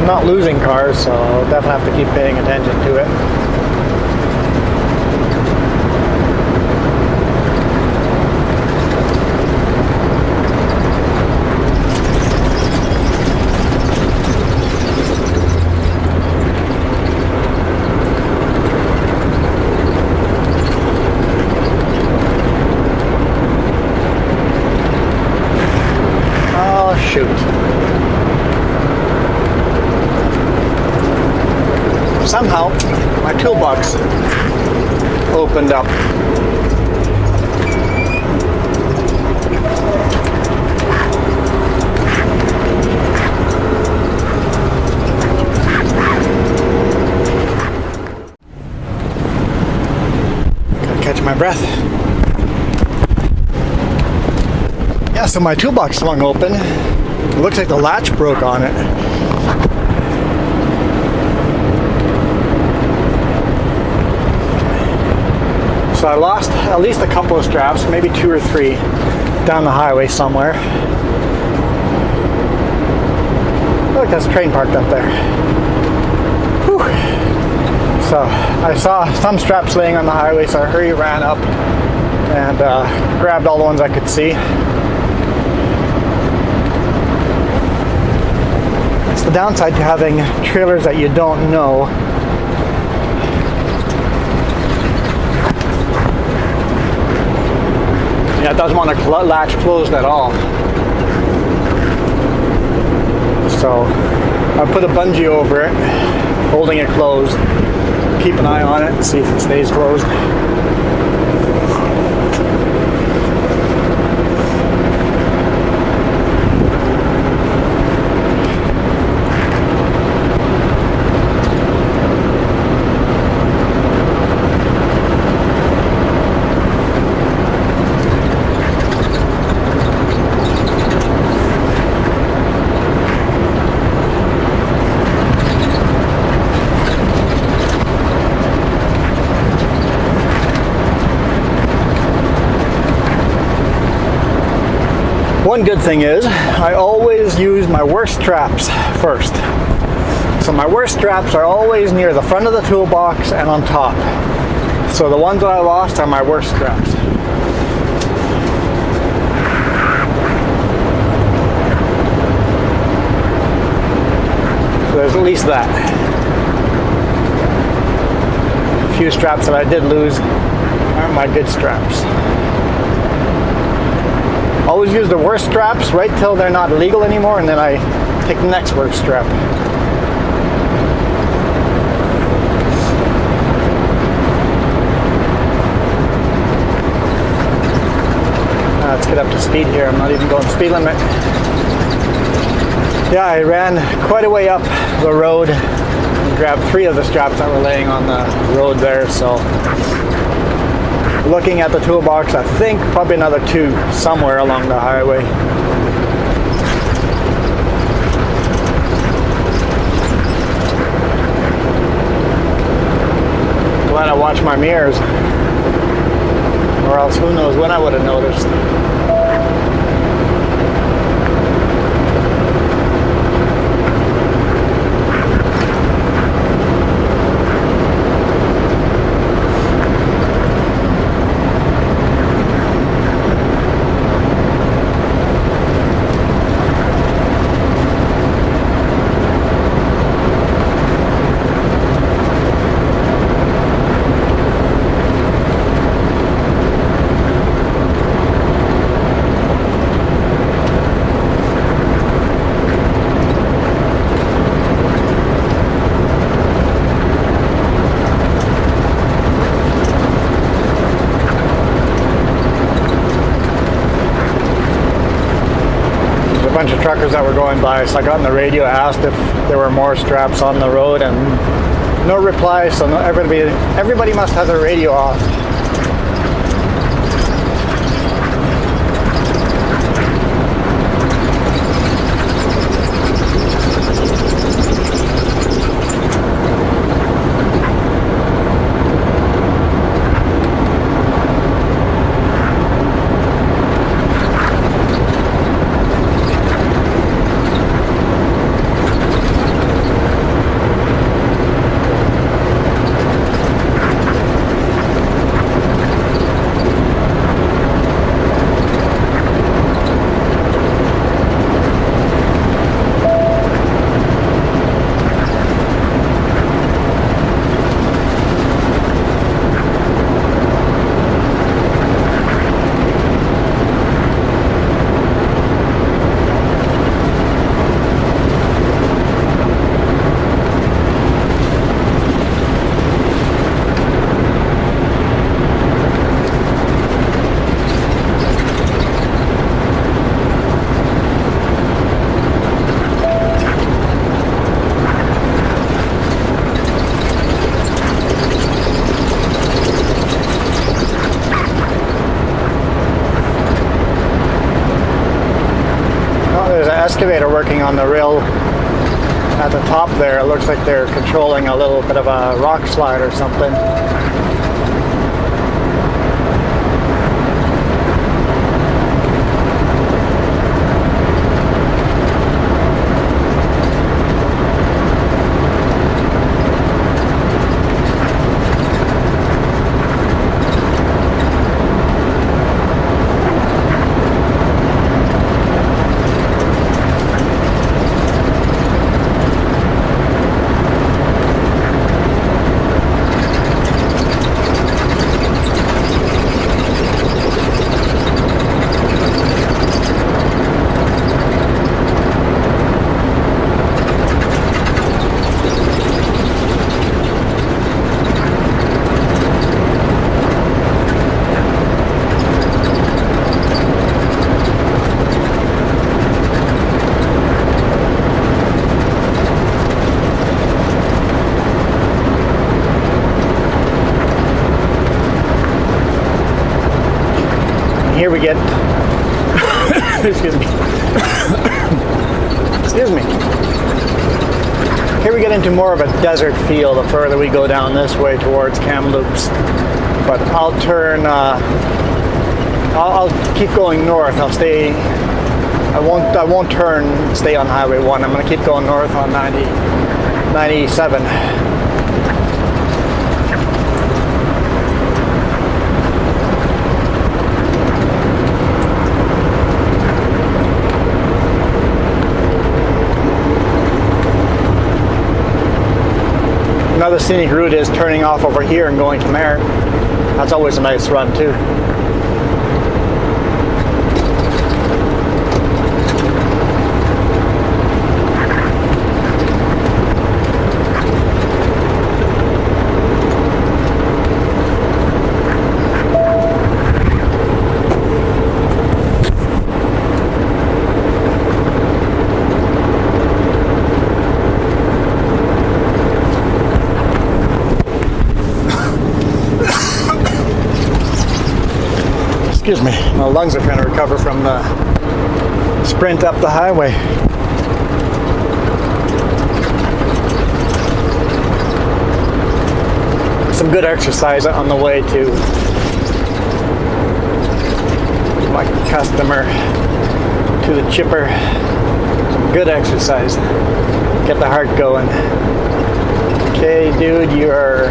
Not losing cars, so I'll definitely have to keep paying attention to it. Oh, shoot. Somehow, my toolbox opened up. Gotta catch my breath. Yeah, so my toolbox swung open. It looks like the latch broke on it. So I lost at least a couple of straps, maybe 2 or 3, down the highway somewhere. Look, that's a train parked up there. Whew. So I saw some straps laying on the highway, so I ran up and grabbed all the ones I could see. It's the downside to having trailers that you don't know. it doesn't want to latch closed at all. So I put a bungee over it, holding it closed. Keep an eye on it and see if it stays closed. One good thing is I always use my worst straps first. So my worst straps are always near the front of the toolbox and on top. So the ones that I lost are my worst straps. So there's at least that. A few straps that I did lose aren't my good straps. Always use the worst straps right till they're not illegal anymore, and then I take the next worst strap. Let's get up to speed here. I'm not even going speed limit. Yeah, I ran quite a way up the road and grabbed 3 of the straps that were laying on the road there, so looking at the toolbox, I think probably another 2 somewhere along the highway. Glad I watched my mirrors, or else who knows when I would have noticed. Bunch of truckers that were going by, so I got on the radio, asked if there were more straps on the road, and no reply. So everybody must have their radio off. Excavator working on the rail at the top there. It looks like they're controlling a little bit of a rock slide or something. Excuse me. Excuse me. Here we get into more of a desert feel the further we go down this way towards Kamloops. But I'll turn. I'll keep going north. I'll stay. I won't turn. Stay on Highway 1. I'm going to keep going north on 97. Another scenic route is turning off over here and going to Merritt. That's always a nice run too. Excuse me, my lungs are trying to recover from the sprint up the highway. Some good exercise on the way to my customer, to the chipper. Some good exercise. Get the heart going. Okay, dude, you are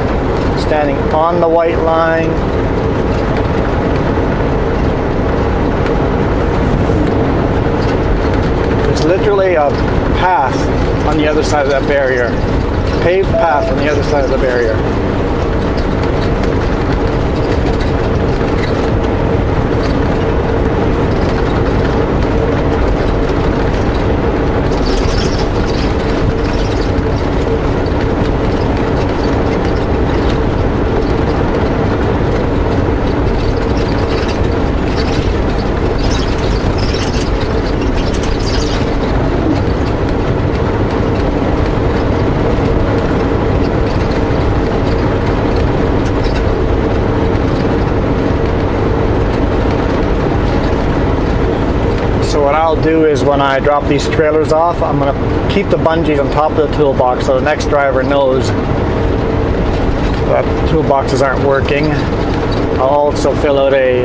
standing on the white line. Literally a path on the other side of that barrier. Paved path on the other side of the barrier. What I'll do is when I drop these trailers off, I'm going to keep the bungees on top of the toolbox so the next driver knows that toolboxes aren't working. I'll also fill out a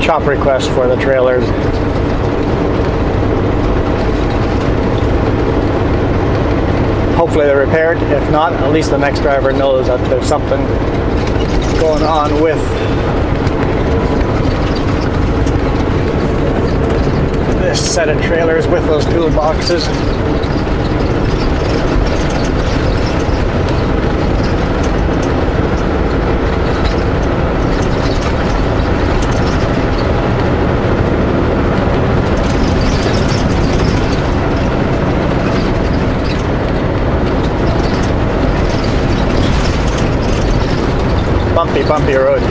chop request for the trailers. Hopefully they're repaired. If not, at least the next driver knows that there's something going on with this set of trailers with those toolboxes. Bumpy road.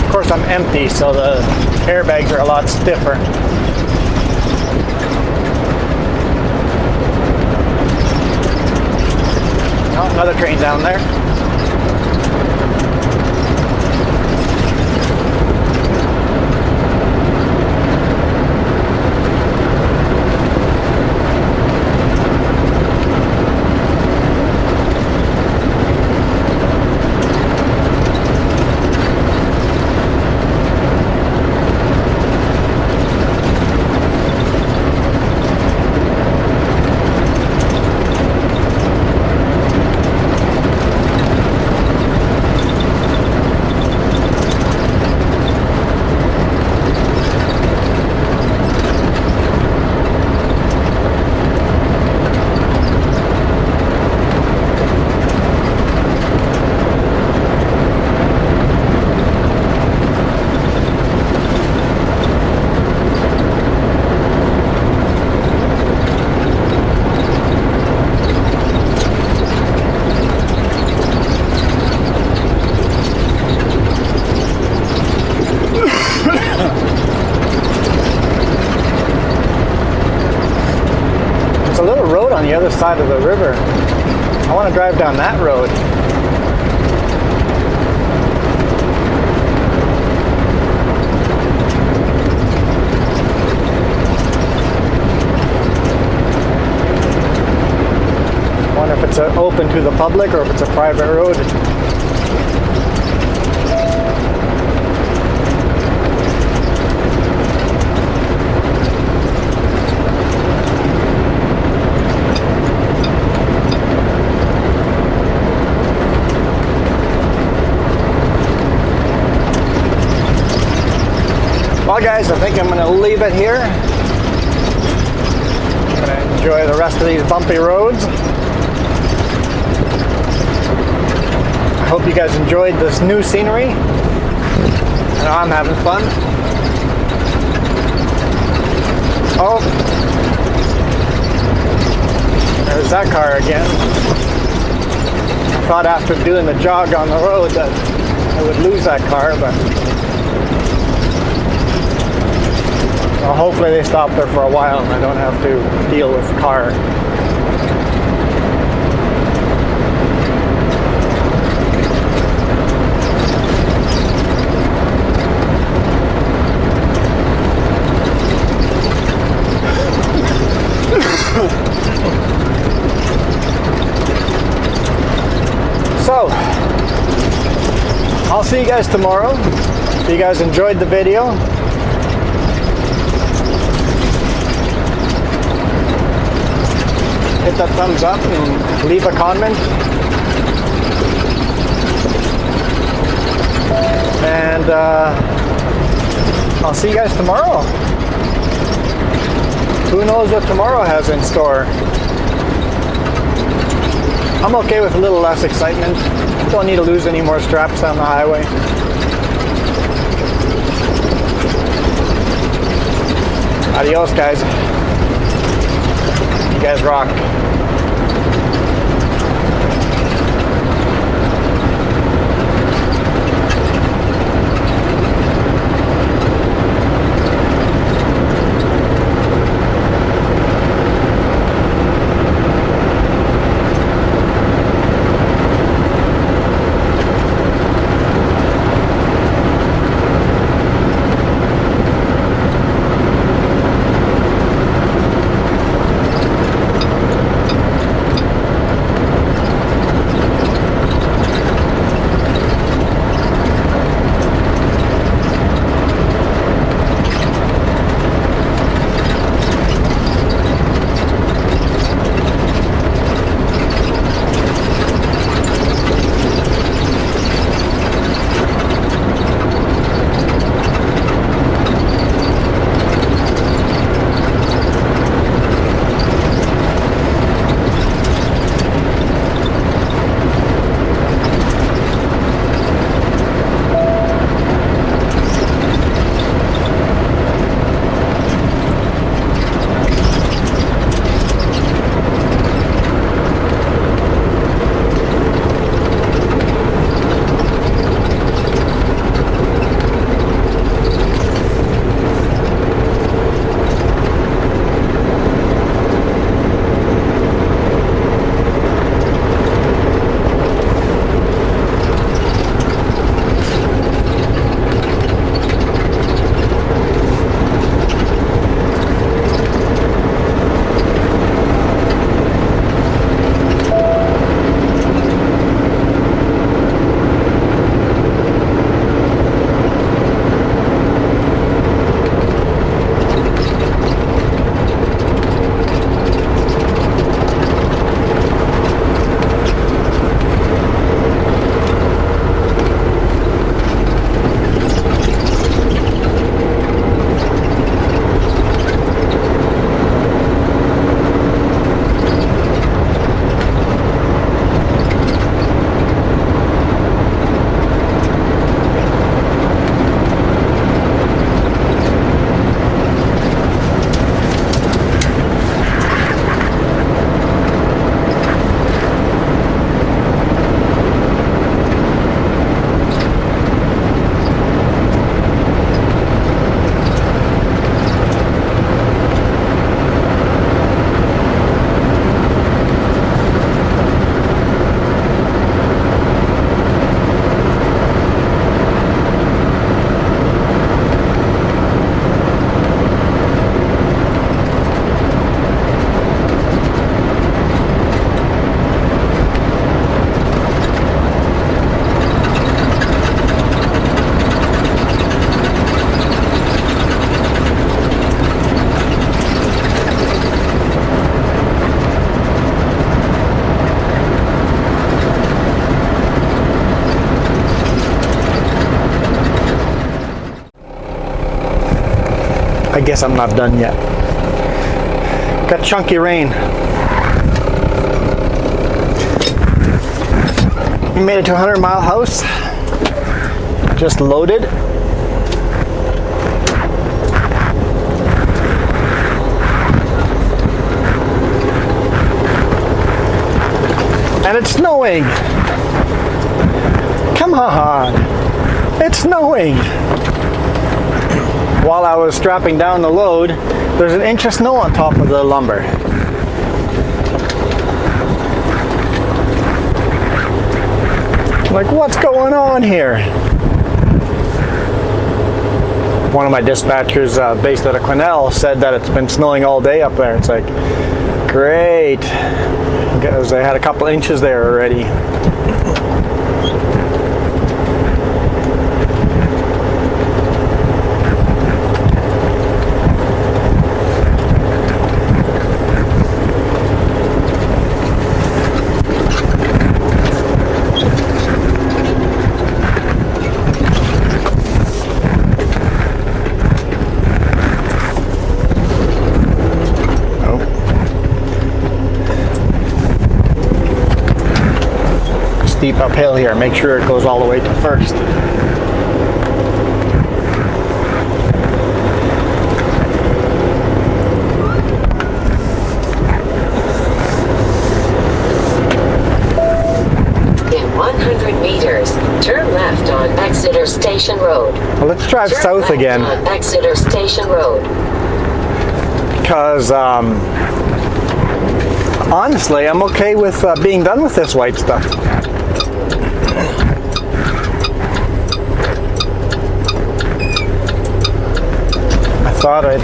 Of course, I'm empty, so the airbags are a lot stiffer. Oh, another train down there. On the other side of the river. I want to drive down that road. it's open to the public or if it's a private road. Well guys, I think I'm going to leave it here. I'm going to enjoy the rest of these bumpy roads. I hope you guys enjoyed this new scenery. I know I'm having fun. Oh, there's that car again. I thought after doing the jog on the road that I would lose that car, but well, hopefully they stop there for a while and I don't have to deal with the car. So, I'll see you guys tomorrow. If you guys enjoyed the video, hit that thumbs up and leave a comment. And I'll see you guys tomorrow. Who knows what tomorrow has in store? I'm okay with a little less excitement. Don't need to lose any more straps on the highway. Adios, guys. You guys rock. I guess I'm not done yet. Got chunky rain. We made it to 100 Mile House. Just loaded. And it's snowing. Come on. It's snowing. While I was strapping down the load, there's an inch of snow on top of the lumber. Like, what's going on here? One of my dispatchers based out of Quesnel said that it's been snowing all day up there. It's like, great, because they had a couple inches there already. Steep uphill here. Make sure it goes all the way to first. In 100 meters, turn left on Exeter Station Road. Well, let's drive Turn south left again. on Exeter Station Road. Because honestly, I'm okay with being done with this white stuff. I thought it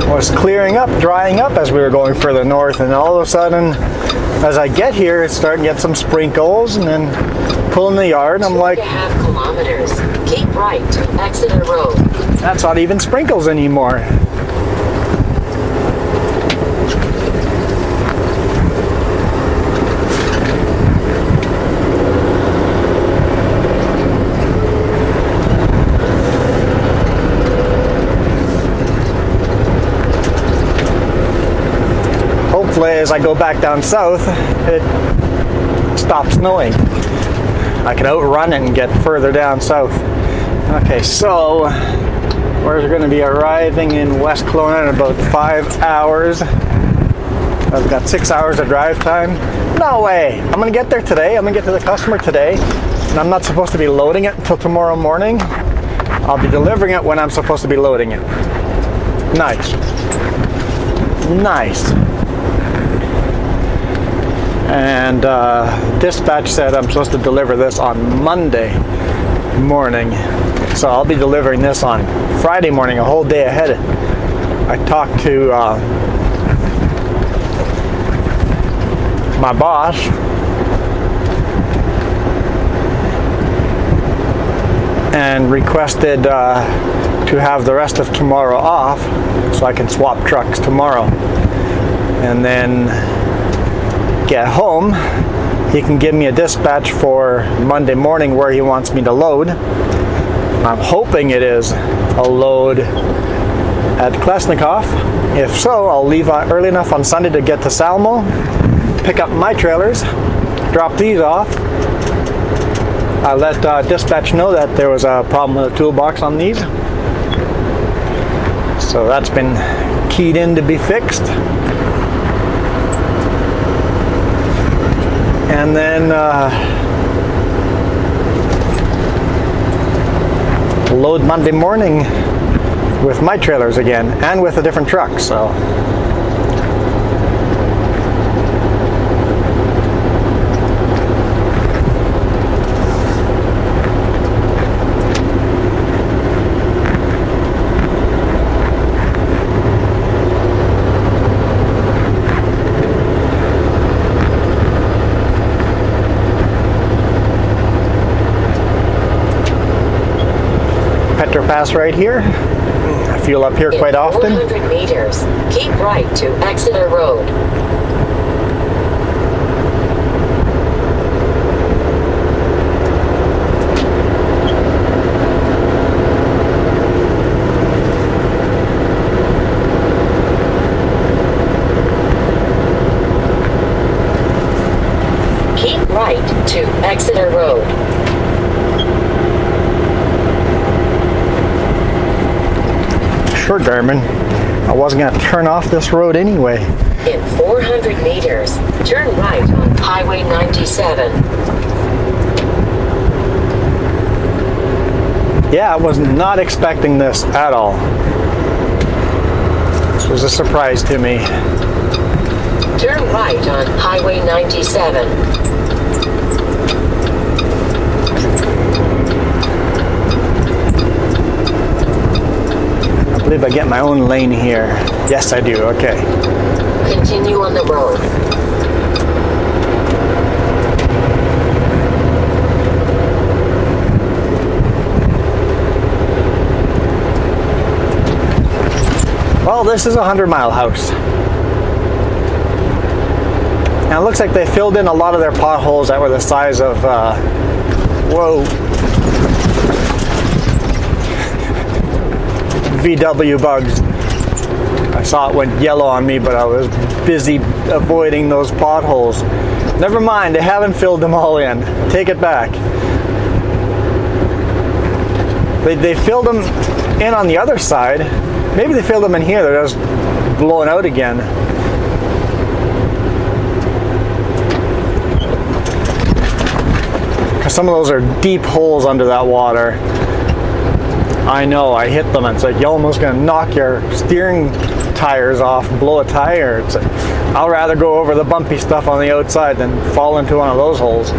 was clearing up, drying up as we were going further north, and all of a sudden, as I get here, it's starting to get some sprinkles, and then pulling the yard, I'm like, 2.5 kilometers. Keep right to Exeter Road. that's not even sprinkles anymore. Hopefully, as I go back down south, it stops snowing. I can outrun it and get further down south. Okay, so we're going to be arriving in West Kelowna in about 5 hours. I've got 6 hours of drive time. No way! I'm going to get there today. I'm going to get to the customer today. And I'm not supposed to be loading it until tomorrow morning. I'll be delivering it when I'm supposed to be loading it. Nice. Nice. And dispatch said I'm supposed to deliver this on Monday morning. So I'll be delivering this on Friday morning, a whole day ahead. I talked to my boss, and requested to have the rest of tomorrow off so I can swap trucks tomorrow. And then get home, he can give me a dispatch for Monday morning where he wants me to load. I'm hoping it is a load at Klesnikoff. If so, I'll leave early enough on Sunday to get to Salmo, pick up my trailers, drop these off. I let dispatch know that there was a problem with the toolbox on these. So that's been keyed in to be fixed. And then load Monday morning with my trailers again and with a different truck. So pass right here. I fuel up here quite often. 400 meters, keep right to Exeter Road. Exeter Road. Sure, Garmin. I wasn't going to turn off this road anyway. In 400 meters, turn right on Highway 97. Yeah, I was not expecting this at all. This was a surprise to me. Turn right on Highway 97. I believe I get my own lane here. Yes, I do. Okay. Continue on the road. Well, this is a 100-mile house. Now it looks like they filled in a lot of their potholes that were the size of, whoa, VW bugs. I saw it went yellow on me, but I was busy avoiding those potholes. Never mind, they haven't filled them all in. Take it back. They filled them in on the other side. Maybe they filled them in here. They're just blowing out again. Because some of those are deep holes under that water. I know, I hit them. It's like you're almost going to knock your steering tires off, blow a tire. It's like, I'll rather go over the bumpy stuff on the outside than fall into one of those holes.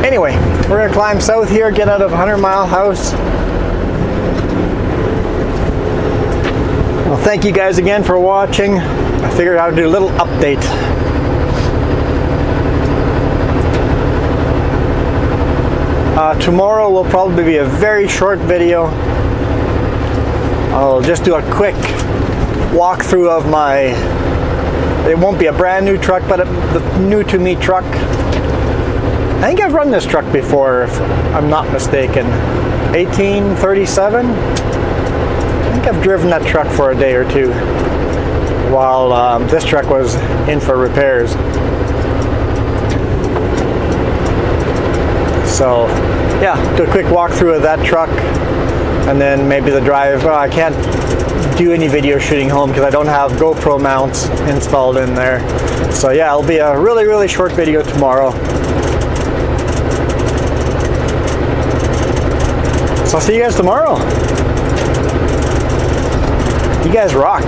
Anyway, we're going to climb south here, get out of 100-mile house. Well, thank you guys again for watching. I figured I would do a little update. Tomorrow will probably be a very short video. I'll just do a quick walkthrough of my, it won't be a brand new truck, but the new to me truck. I think I've run this truck before, if I'm not mistaken. 1837? I think I've driven that truck for a day or two while this truck was in for repairs. So, yeah, do a quick walkthrough of that truck and then maybe the drive. Well, I can't do any video shooting home because I don't have GoPro mounts installed in there. So yeah, it'll be a really, really short video tomorrow. So I'll see you guys tomorrow. You guys rock.